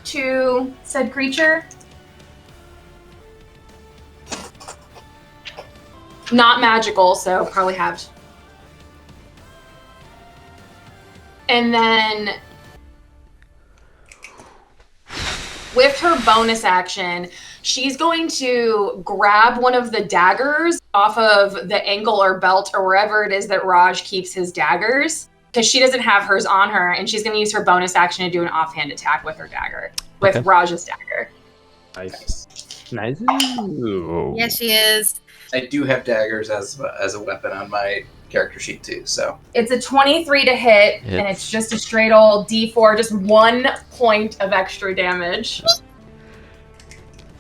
to said creature. Not magical, so probably halved. And then with her bonus action, she's going to grab one of the daggers off of the ankle or belt or wherever it is that Raj keeps his daggers, because she doesn't have hers on her, and she's going to use her bonus action to do an offhand attack with her dagger, with Raj's dagger. Nice. Nice. Ooh. Yes, she is. I do have daggers as a weapon on my character sheet too, so. It's a 23 to hit, and it's just a straight old D4, just 1 point of extra damage.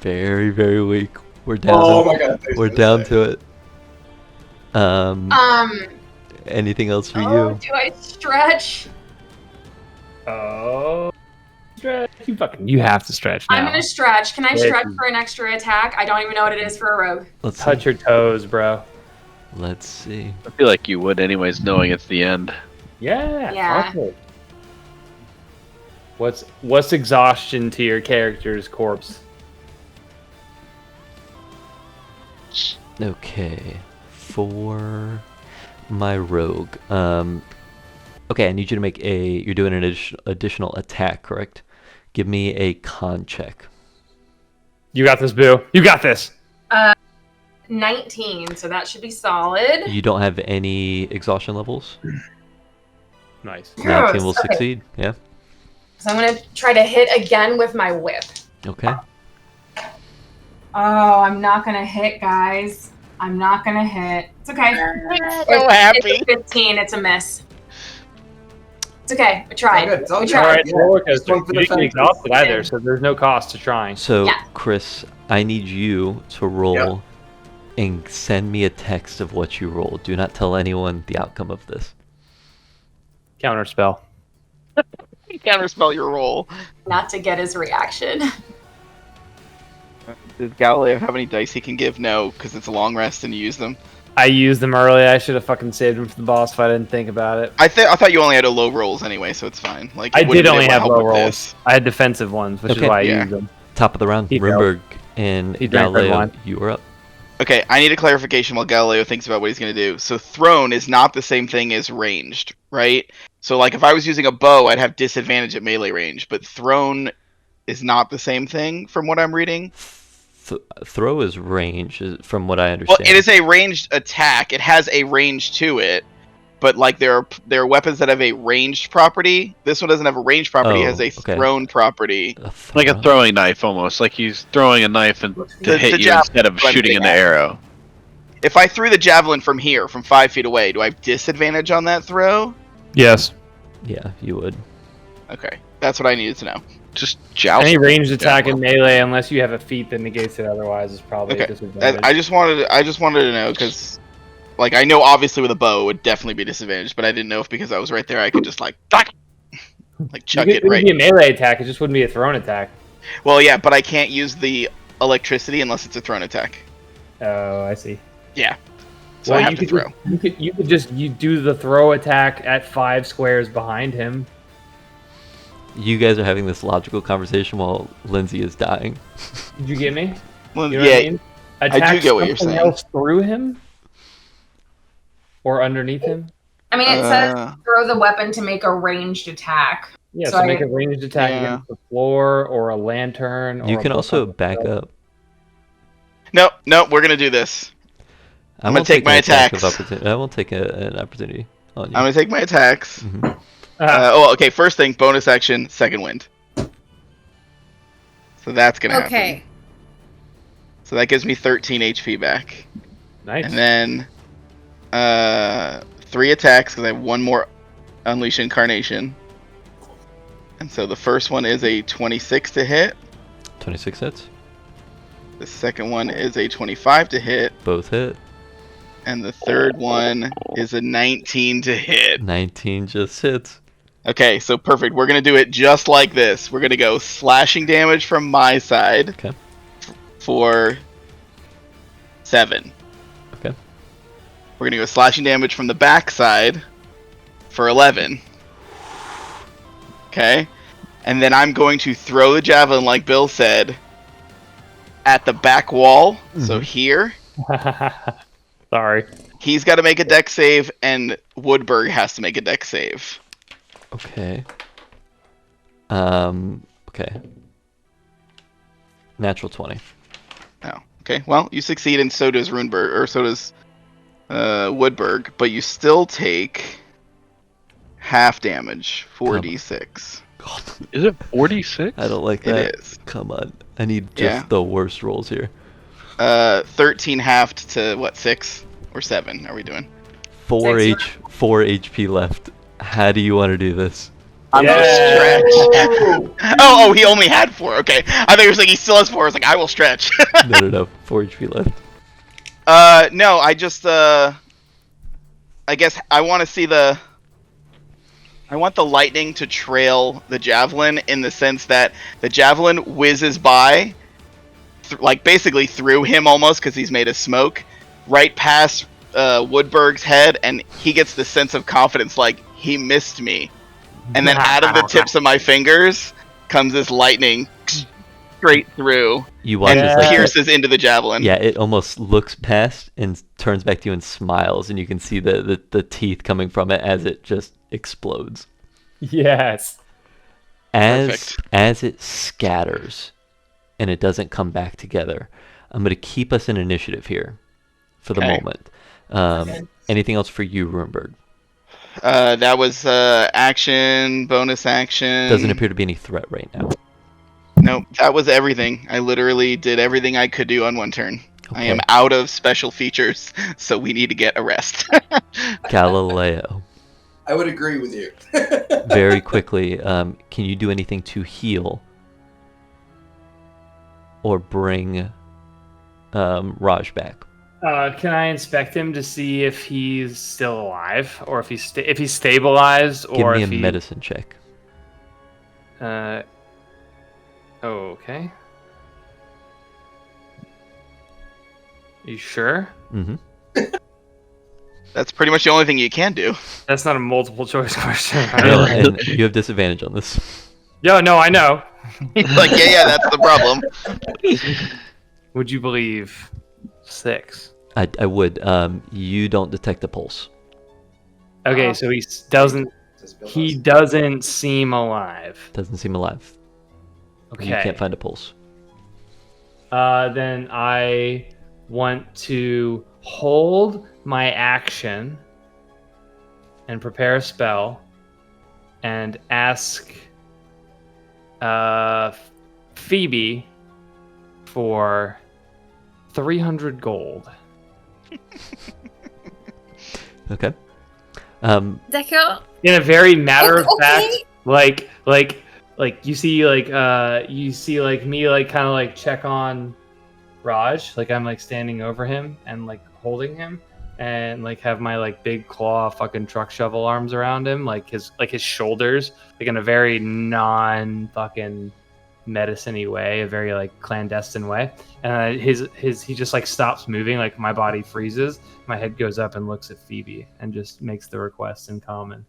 Very, very weak. We're down. Oh my god. We're down to it. Anything else for you? Do I stretch? Oh. Stretch. You have to stretch now. I'm gonna stretch. Can I stretch for an extra attack? I don't even know what it is for a rogue. Let's touch your toes, bro. Let's see. I feel like you would anyways, knowing it's the end. Yeah. Fuck it. What's exhaustion to your character's corpse? Okay. For my rogue. Okay, I need you to make you're doing an additional attack, correct? Give me a con check. You got this, Boo. You got this. 19, so that should be solid. You don't have any exhaustion levels? Nice. 19 will succeed, yeah. So I'm going to try to hit again with my whip. Okay. Oh, I'm not going to hit, guys. I'm not going to hit. It's okay. So happy. It's a 15. It's a miss. It's okay. I tried. It's all We good. tried. Alright, roller coaster. One for You the didn't get fences. exhausted either, so there's no cost to trying. So, Yeah. Chris, I need you to roll and send me a text of what you rolled. Do not tell anyone the outcome of this. Counterspell. Counterspell your roll. Not to get his reaction. Does Galileo have any dice he can give? No, because it's a long rest and you use them. I used them early. I should have fucking saved them for the boss if I didn't think about it. I thought you only had a low rolls anyway, so it's fine. Like I it wouldn't did have only been able have to low help with rolls. this. I had defensive ones, which is Okay. why I Yeah. used them. Top of the round, He Rimberg and He drank red Galileo, wine. you are up. Okay, I need a clarification while Galileo thinks about what he's going to do. So thrown is not the same thing as ranged, right? So like if I was using a bow, I'd have disadvantage at melee range, but thrown is not the same thing from what I'm reading. Throw is range, from what I understand. Well, it is a ranged attack. It has a range to it, but like there are weapons that have a ranged property. This one doesn't have a ranged property. It has a thrown property. Like a throwing knife, almost. Like he's throwing a knife and to hit you instead of shooting an arrow. If I threw the javelin from here, from 5 feet away, do I have disadvantage on that throw? Yes. Yeah, you would. Okay, that's what I needed to know. Just joust. Any ranged attack in melee, unless you have a feat that negates it otherwise, is probably a Okay, disadvantage. I just wanted to know because, like, I know obviously with a bow it would definitely be disadvantaged, but I didn't know if because I was right there I could just like chuck it right. It would be a melee attack. It just wouldn't be a thrown attack. Well, yeah, but I can't use the electricity unless it's a thrown attack. Oh, I see. Yeah. So I have to throw. You could just do the throw attack at 5 squares behind him. You guys are having this logical conversation while Lindsay is dying. Did you get me? Well, You know what I mean? I do Attack get what you're something saying. else through him? Or underneath him? I mean, it says throw the weapon to make a ranged attack. Yeah, So so I- make a ranged attack against the floor or a lantern. Or You a can book also on the back shelf. up. No, we're gonna do this. I'm gonna won't take my an attack of attacks. opportunity. I won't take an opportunity on you. I'm gonna take my attacks. Mhm. Okay. First thing, bonus action, second wind. So that's gonna happen. Okay. So that gives me 13 HP back. Nice. And then 3 attacks because I have 1 more Unleash Incarnation. And so the first one is a 26 to hit. 26 hits. The second one is a 25 to hit. Both hit. And the third one is a 19 to hit. 19 just hits. Okay, so perfect. We're gonna do it just like this. We're gonna go slashing damage from my side. Okay. For 7. Okay. We're gonna go slashing damage from the back side for 11. Okay. And then I'm going to throw the javelin, like Bill said, at the back wall. So here. Sorry. He's got to make a dex save, and Woodberg has to make a dex save. Okay. Okay. Natural 20. Oh, okay. Well, you succeed, and so does Runeberg, or so does Woodberg, but you still take half damage, 4d6. God, Is it 46? I don't like that. It is. Come on. I need just the worst rolls here. 13 halved to what, 6 or 7 are we doing? 4 HP left. How do you want to do this? I'm gonna stretch. Oh, he only had 4. Okay, I thought you were saying he still has 4. I was like, I will stretch. No. 4 HP left. No, I just I guess I want to see I want the lightning to trail the javelin in the sense that the javelin whizzes by, like basically through him almost because he's made of smoke, right past Woodberg's head, and he gets the sense of confidence like he missed me. And then out of the tips of my fingers comes this lightning straight through You watch and as like pierces into the javelin. yeah, it almost looks past and turns back to you and smiles, and you can see the teeth coming from it as it just explodes. Yes. Perfect. As it scatters and it doesn't come back together, I'm going to keep us in initiative here for the Okay. moment. Anything else for you, Runeberg? That was action, bonus action. Doesn't appear to be any threat right now. Nope, that was everything. I literally did everything I could do on one turn. I am Okay. out of special features, so we need to get a rest. Galileo, I would agree with you. very quickly, can you do anything to heal or bring Raj back? Can I inspect him to see if he's still alive, or if he's stabilized, Give or me a if he? medicine check. Okay. You sure? Mm-hmm. That's pretty much the only thing you can do. That's not a multiple choice question. And you have disadvantage on this. Yo, no, I know. Like, yeah, that's the problem. Would you believe 6? I would. You don't detect the pulse. Okay, so he doesn't seem alive. Doesn't seem alive. Okay. You can't find a pulse. Then I want to hold my action and prepare a spell and ask Phoebe for 300 gold. Okay. Deco? In a very matter of fact, Okay. like you see me like kind of like check on Raj, like I'm like standing over him and like holding him and like have my like big claw fucking truck shovel arms around him, like his shoulders, like in a very non fucking medicine-y way, a very like clandestine way. And he just like stops moving, like my body freezes, my head goes up and looks at Phoebe and just makes the request in common.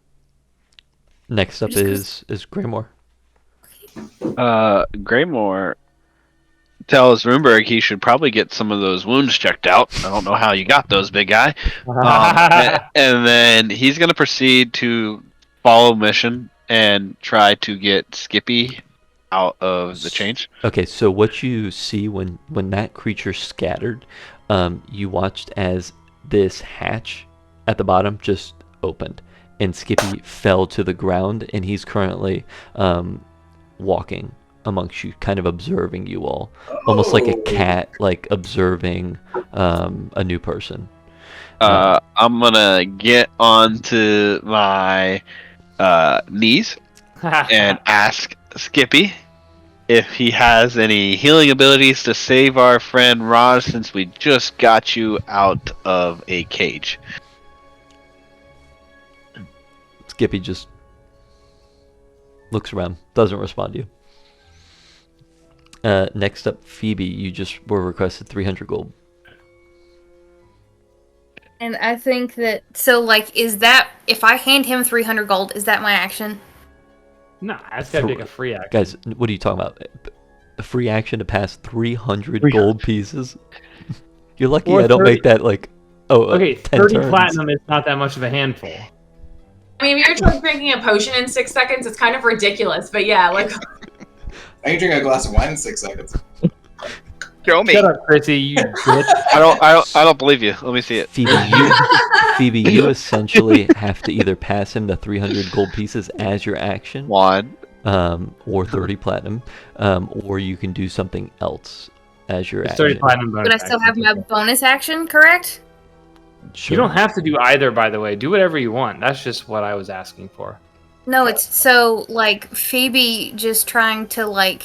Next up is Greymore. Greymore tells Runeberg he should probably get some of those wounds checked out. I don't know how you got those, big guy. And then he's going to proceed to follow mission and try to get Skippy out of the chains. Okay, so what you see when that creature scattered, you watched as this hatch at the bottom just opened, and Skippy fell to the ground, and he's currently walking amongst you, kind of observing you all, almost like a cat, like observing a new person. I'm gonna get onto my knees and ask Skippy if he has any healing abilities to save our friend Raj, since we just got you out of a cage. Skippy just Looks around. Doesn't respond to you. Next up, Phoebe. You just were requested 300 gold. And I think that is that if I hand him 300 gold, is that my action? Nah, that's gotta be like a free action. Guys, what are you talking about? A free action to pass 300 gold pieces? You're lucky Or I don't 30 make that like. Oh, Okay, 10 30 turns. platinum is not that much of a handful. I mean, if you're drinking a potion in 6 seconds, it's kind of ridiculous. But yeah, like I can drink a glass of wine in 6 seconds. Show me. Shut up, Chrissy. You bitch. I don't believe you. Let me see it. Phoebe, you essentially have to either pass him the 300 gold pieces as your action, One. or 30 platinum, or you can do something else as your It's action. 30 platinum bonus. But I still have action. my bonus action, correct? Sure. You don't have to do either, by the way. Do whatever you want. That's just what I was asking for. No, it's so Phoebe just trying to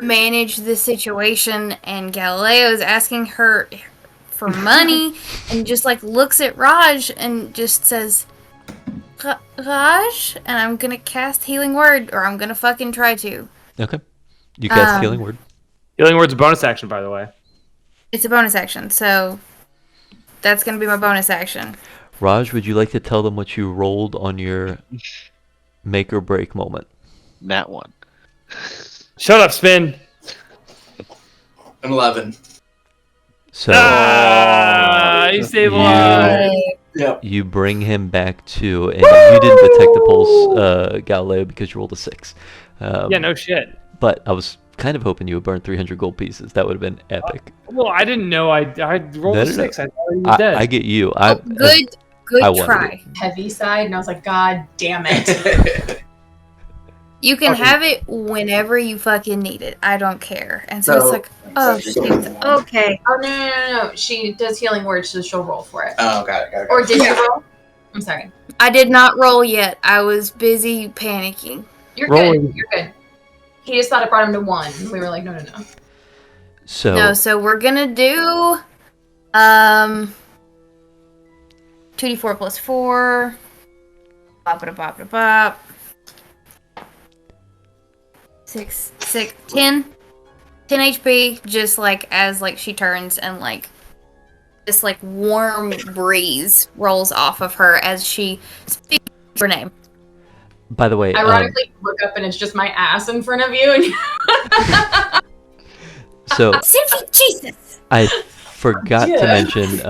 manage the situation, and Galileo is asking her for money, and just looks at Raj and just says, Raj, and I'm gonna cast Healing Word, or I'm gonna fucking try to. Okay. You cast Healing Word. Healing Word's a bonus action, by the way. It's a bonus action, so that's gonna be my bonus action. Raj, would you like to tell them what you rolled on your make or break moment? Nat 1. Shut up, Spin. An 11. So You saved alive. Yep. you bring him back to, and you didn't detect the pulse, Galileo, because you rolled a 6. Yeah, no shit. But I was kind of hoping you would burn 300 gold pieces. That would have been epic. Well, I didn't know. I rolled No, a no, no. 6. I thought he was dead. I get you. Good I wanted try. heavy side, and I was like, God damn it. You can Okay. have it whenever you fucking need it. I don't care. And so So- it's oh shit. Okay. Oh no. She does healing words, so she'll roll for it. Oh, got it. Or did you roll? I'm sorry. I did not roll yet. I was busy panicking. You're Rolling. good. You're good. He just thought it brought him to 1. We were like, no. So No, so we're gonna do 2d4 plus 4. Bop. 6, 10 HP, just as she turns and this warm breeze rolls off of her as she speaks her name. by the way, Ironically, you look up and it's just my ass in front of you. And so Simply Jesus! I forgot to Yeah. mention,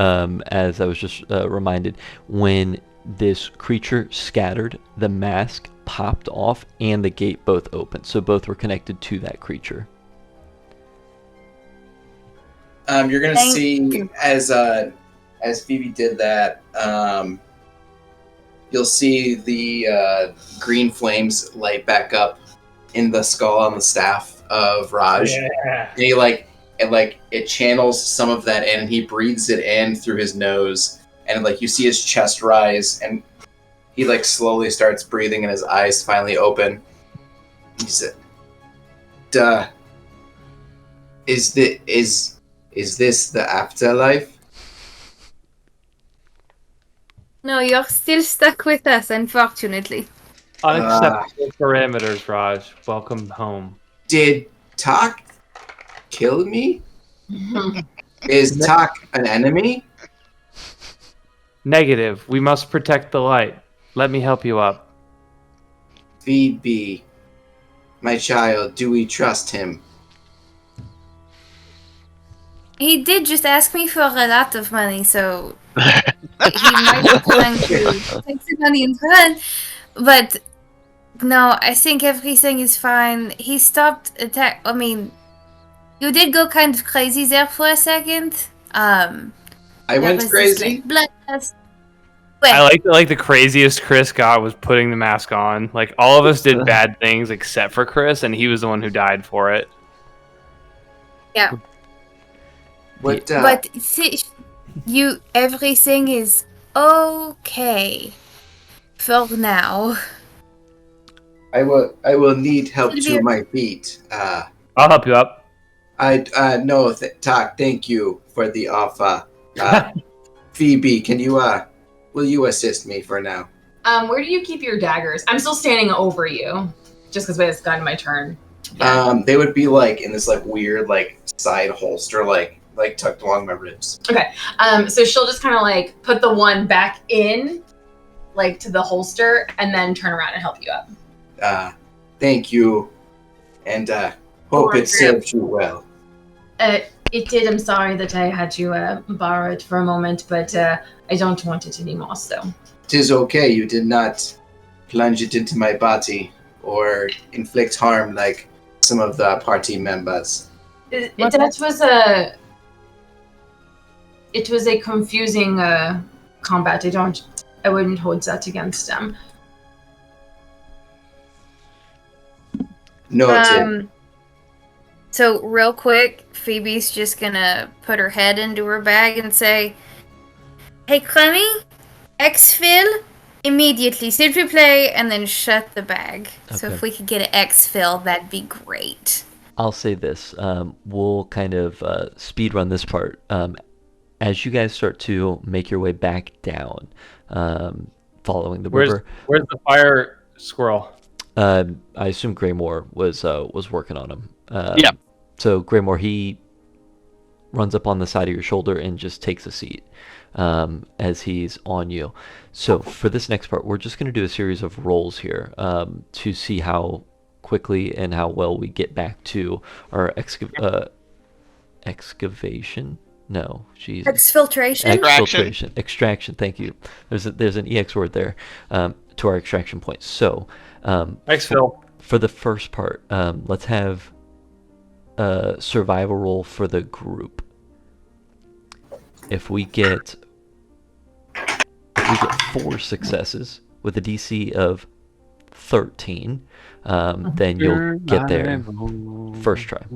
as I was just reminded, when this creature scattered, the mask popped off and the gate both opened, so both were connected to that creature. You're gonna Thank see you. as Phoebe did that. You'll see the green flames light back up in the skull on the staff of Raj. Yeah. And he it channels some of that in, and he breathes it in through his nose, and you see his chest rise, and he slowly starts breathing, and his eyes finally open. He said, "Duh. Is this the afterlife?" No, you're still stuck with us, unfortunately. Unacceptable parameters, Raj. Welcome home. Did Tak kill me? Is Tak an enemy? Negative. We must protect the light. Let me help you up. Phoebe, my child, do we trust him? He did just ask me for a lot of money, so he might be trying to take the money in front. But no, I think everything is fine. He stopped attack. I mean, you did go kind of crazy there for a second. I there went was this, crazy. bloodlust. I like the craziest Chris got was putting the mask on. All of us did bad things except for Chris, and he was the one who died for it. What? But see, everything is okay for now. I will need help to my feet. I'll help you up. No, Tak, thank you for the offer. Phoebe, will you assist me for now? Where do you keep your daggers? I'm still standing over you, just because it's gotten my turn. They would be like in this like weird like side holster, like tucked along my ribs. Okay. So she'll just kind of like put the one back in, like to the holster, and then turn around and help you up. Thank you, and hope it served you well. It did. I'm sorry that I had to borrow it for a moment, but I don't want it anymore. So. 'Tis okay. You did not plunge it into my body or inflict harm like some of the party members. It was a confusing combat. I wouldn't hold that against them. Noted. So real quick, Phoebe's just gonna put her head into her bag and say, "Hey, Clemmy, exfil immediately, s'il vous plaît," and then shut the bag. So Okay. if we could get an exfil, that'd be great. I'll say this. We'll kind of speed run this part. As you guys start to make your way back down, following the river. Where's the fire squirrel? I assume Greymore was working on him. Yeah. So Greymore, he runs up on the side of your shoulder and just takes a seat as he's on you. So for this next part, we're just going to do a series of rolls here to see how quickly and how well we get back to our excavation. No, jeez. Exfiltration? Extraction. Thank you. There's an ex word there to our extraction point. So, Thanks, Phil. for the first part, let's have a survival roll for the group. If we get 4 successes with a DC of 13, then you'll get there first try.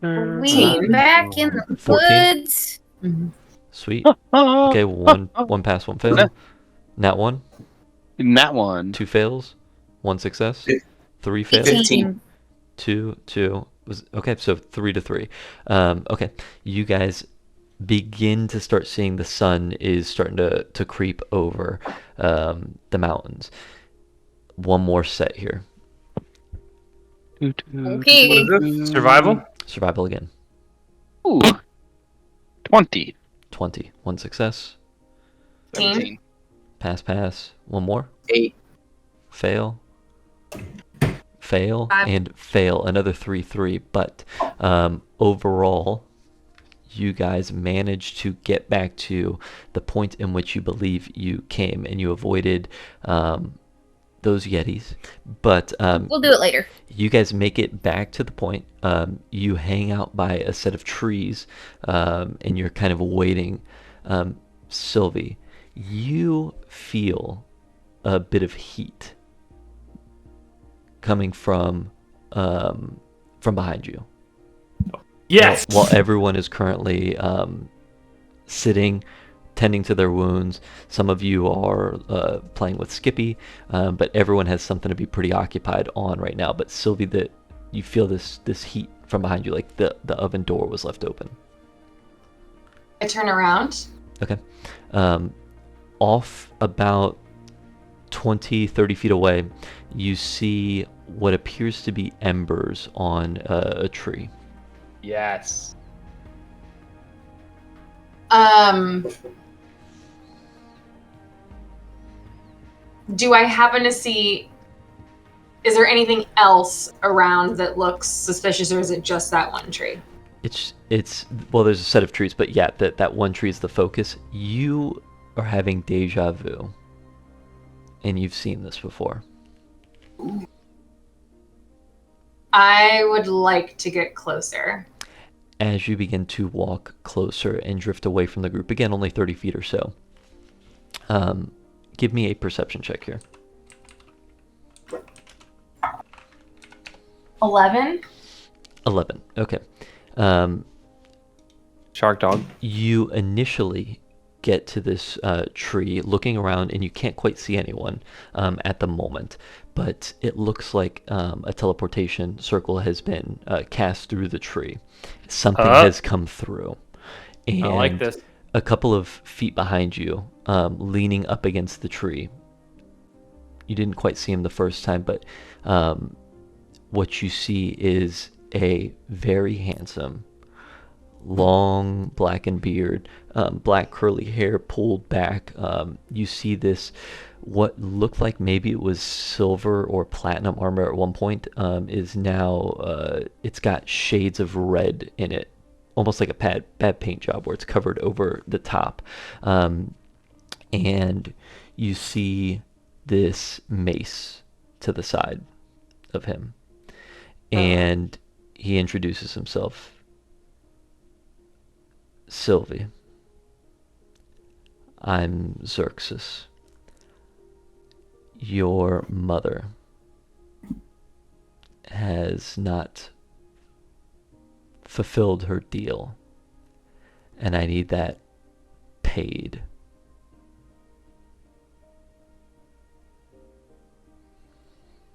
We back in the 14. woods. Sweet. Okay, one pass, one fail. Nat 1, In that one. 2 fails, 1 success, 3 fails, 15. 2 was okay. So 3 to 3. Okay, you guys begin to start seeing the sun is starting to creep over the mountains. One more set here. Okay. What is this? Survival? Survival again. Ooh. 20. 20. 1 success. 17. Pass. One more. 8. Fail, 5. and fail. Another 3. But overall, you guys managed to get back to the point in which you believe you came, and you avoided those Yetis. But We'll do it later. you guys make it back to the point. You hang out by a set of trees, and you're kind of waiting. Sylvie, you feel a bit of heat coming from behind you. Yes. While everyone is currently sitting, tending to their wounds. Some of you are playing with Skippy, but everyone has something to be pretty occupied on right now. But Sylvie, that you feel this heat from behind you, like the oven door was left open. I turn around. Okay. Off about 20-30 feet away, you see what appears to be embers on a tree. Yes. Do I happen to see? Is there anything else around that looks suspicious, or is it just that one tree? It's well, there's a set of trees, but yeah, that one tree is the focus. You are having deja vu, and you've seen this before. I would like to get closer. As you begin to walk closer and drift away from the group, again, only 30 feet or so, give me a perception check here. 11. 11. Okay. Shark dog. You initially get to this tree, looking around, and you can't quite see anyone at the moment. But it looks like a teleportation circle has been cast through the tree. Something has come through. And I like this. a couple of feet behind you, leaning up against the tree, you didn't quite see him the first time, but what you see is a very handsome, long blackened beard, black curly hair pulled back. You see this, what looked like maybe it was silver or platinum armor at one point, is now, it's got shades of red in it, almost like a bad paint job where it's covered over the top. And you see this mace to the side of him. And he introduces himself. Sylvie, I'm Xerxes. Your mother has not fulfilled her deal, and I need that paid.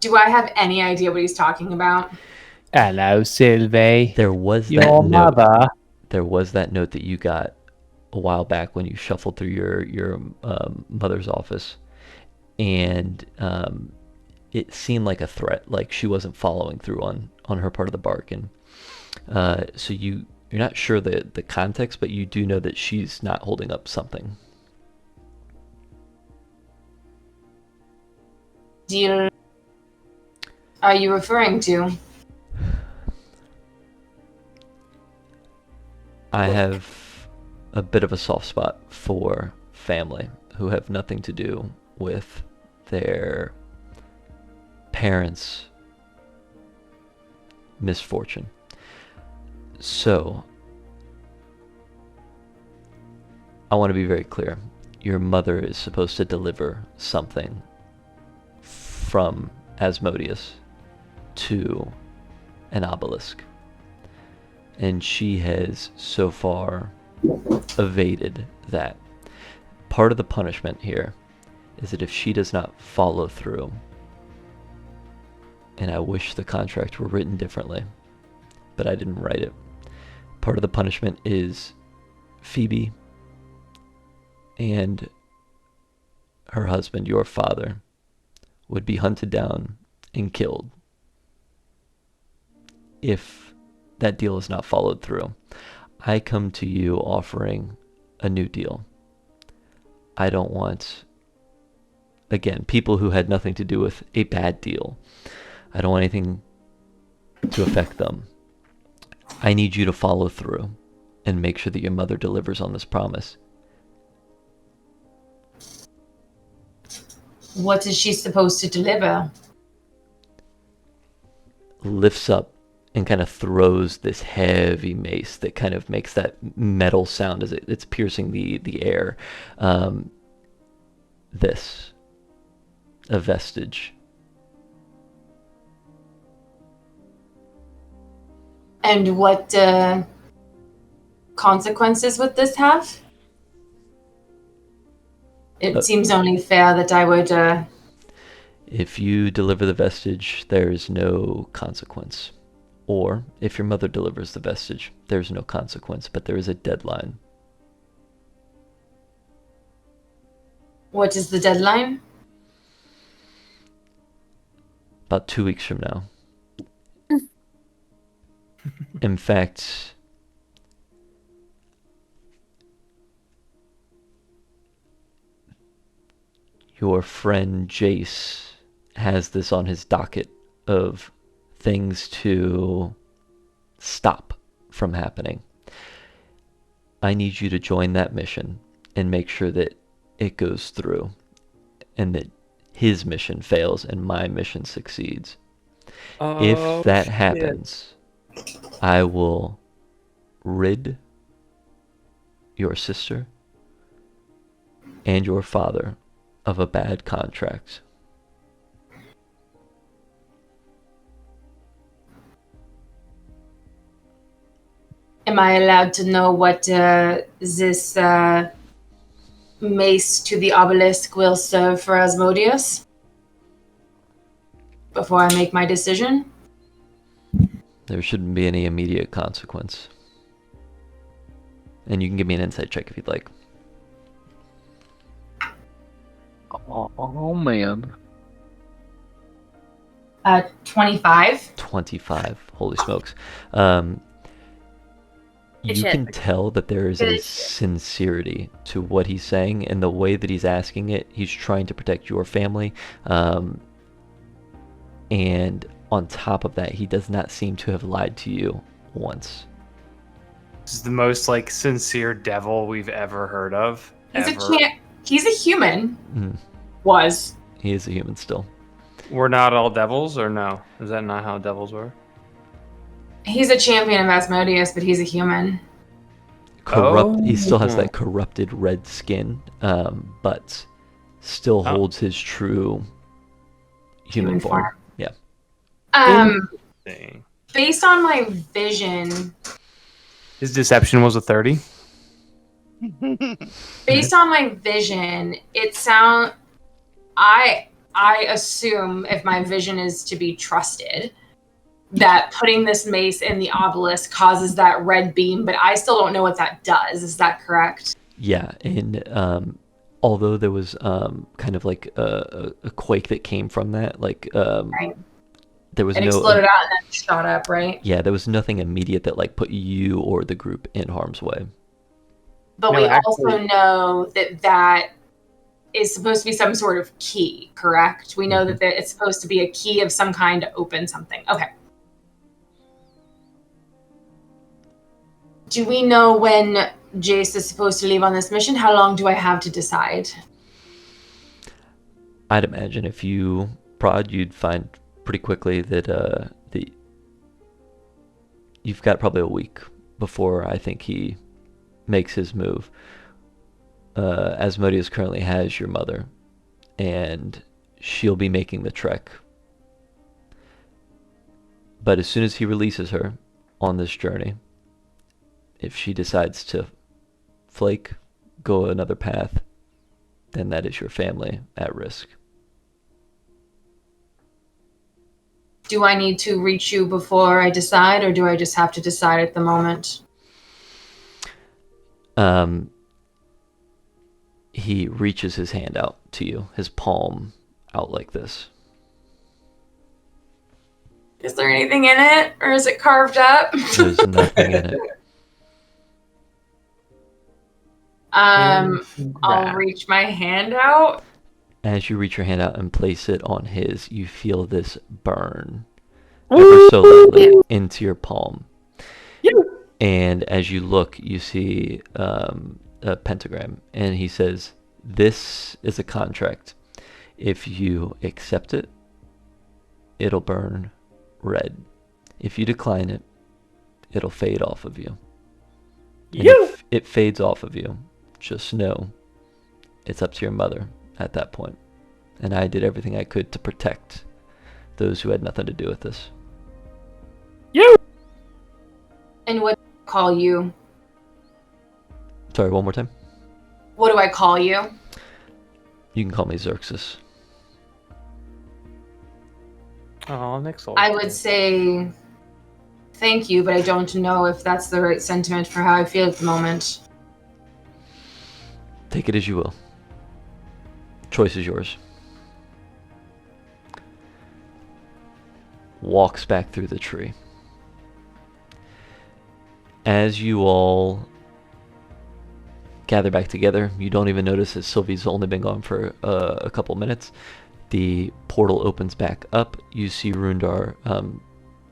Do I have any idea what he's talking about? Hello, Sylvie. There was that Your note. mother. There was that note that you got a while back when you shuffled through your mother's office, and it seemed like a threat, like she wasn't following through on her part of the bargain. So you're not sure the context, but you do know that she's not holding up something. Deal are you referring to? I have a bit of a soft spot for family who have nothing to do with their parents' misfortune. So, I want to be very clear. Your mother is supposed to deliver something from Asmodeus to an obelisk. And she has so far evaded that. Part of the punishment here is that if she does not follow through, and I wish the contract were written differently, but I didn't write it. Part of the punishment is Phoebe and her husband, your father, would be hunted down and killed if that deal is not followed through. I come to you offering a new deal. I don't want, again, people who had nothing to do with a bad deal. I don't want anything to affect them. I need you to follow through and make sure that your mother delivers on this promise. What is she supposed to deliver? Lifts up and kind of throws this heavy mace that kind of makes that metal sound as it's piercing the air. This, a vestige. And what consequences would this have? It seems only fair that I would... If you deliver the vestige, there is no consequence. Or, if your mother delivers the vestige, there's no consequence, but there is a deadline. What is the deadline? About 2 weeks from now. In fact, your friend Jace has this on his docket of things to stop from happening. I need you to join that mission and make sure that it goes through and that his mission fails and my mission succeeds. If that happens, I will rid your sister and your father of a bad contract. Am I allowed to know what this mace to the obelisk will serve for Asmodeus? Before I make my decision? There shouldn't be any immediate consequence. And you can give me an insight check if you'd like. Oh man. 25. 25. Holy smokes. You shit. can tell that there is a Good shit. sincerity to what he's saying, and the way that he's asking it, he's trying to protect your family. And on top of that, he does not seem to have lied to you once. This is the most like sincere devil we've ever heard of. He's ever. He's a human. Mhm. Was. He is a human still. We're not all devils, or no? Is that not how devils work? He's a champion of Asmodeus, but he's a human. He still has Oh. that corrupted red skin, but still holds his true human form. Yeah. Interesting. Based on my vision, His deception was a 30. based on my vision, I assume, if my vision is to be trusted, that putting this mace in the obelisk causes that red beam, but I still don't know what that does. Is that correct? Yeah, and although there was kind of like a quake that came from that, like Right. there was It no exploded out and then shot up, right? yeah, there was nothing immediate that like put you or the group in harm's way. But No, we actually- also know that is supposed to be some sort of key, correct? We know that it's supposed to be a key of some kind to open something. Okay. Do we know when Jace is supposed to leave on this mission? How long do I have to decide? I'd imagine if you prod, you'd find pretty quickly that you've got probably a week before I think he makes his move. Asmodeus currently has your mother, and she'll be making the trek. But as soon as he releases her on this journey, if she decides to flake, go another path, then that is your family at risk. Do I need to reach you before I decide, or do I just have to decide at the moment? He reaches his hand out to you, his palm out like this. Is there anything in it, or is it carved up? There's nothing in it. I'll reach my hand out. As you reach your hand out and place it on his, you feel this burn ever so lightly into your palm. And as you look, you see a pentagram, and he says, "This is a contract. If you accept it, it'll burn red. If you decline it, it'll fade off of you. And if it fades off of you, just know it's up to your mother at that point. And I did everything I could to protect those who had nothing to do with this." And what do I call you? Sorry, one more time. What do I call you? You can call me Xerxes. Oh, Nixel. I would say thank you, but I don't know if that's the right sentiment for how I feel at the moment. Take it as you will. Choice is yours. Walks back through the tree. As you all gather back together, you don't even notice that Sylvie's only been gone for a couple minutes. The portal opens back up. You see Rundar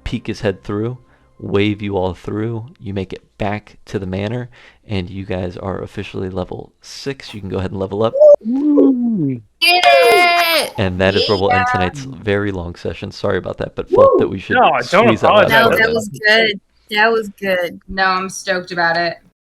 peek his head through, wave you all through. You make it back to the manor, and you guys are officially level 6. You can go ahead and level up. Yeah! And that is where we'll end tonight's very long session. Sorry about that, but felt that we should No, don't squeeze that last apologize. No, part that in. was good. That was good. No, I'm stoked about it.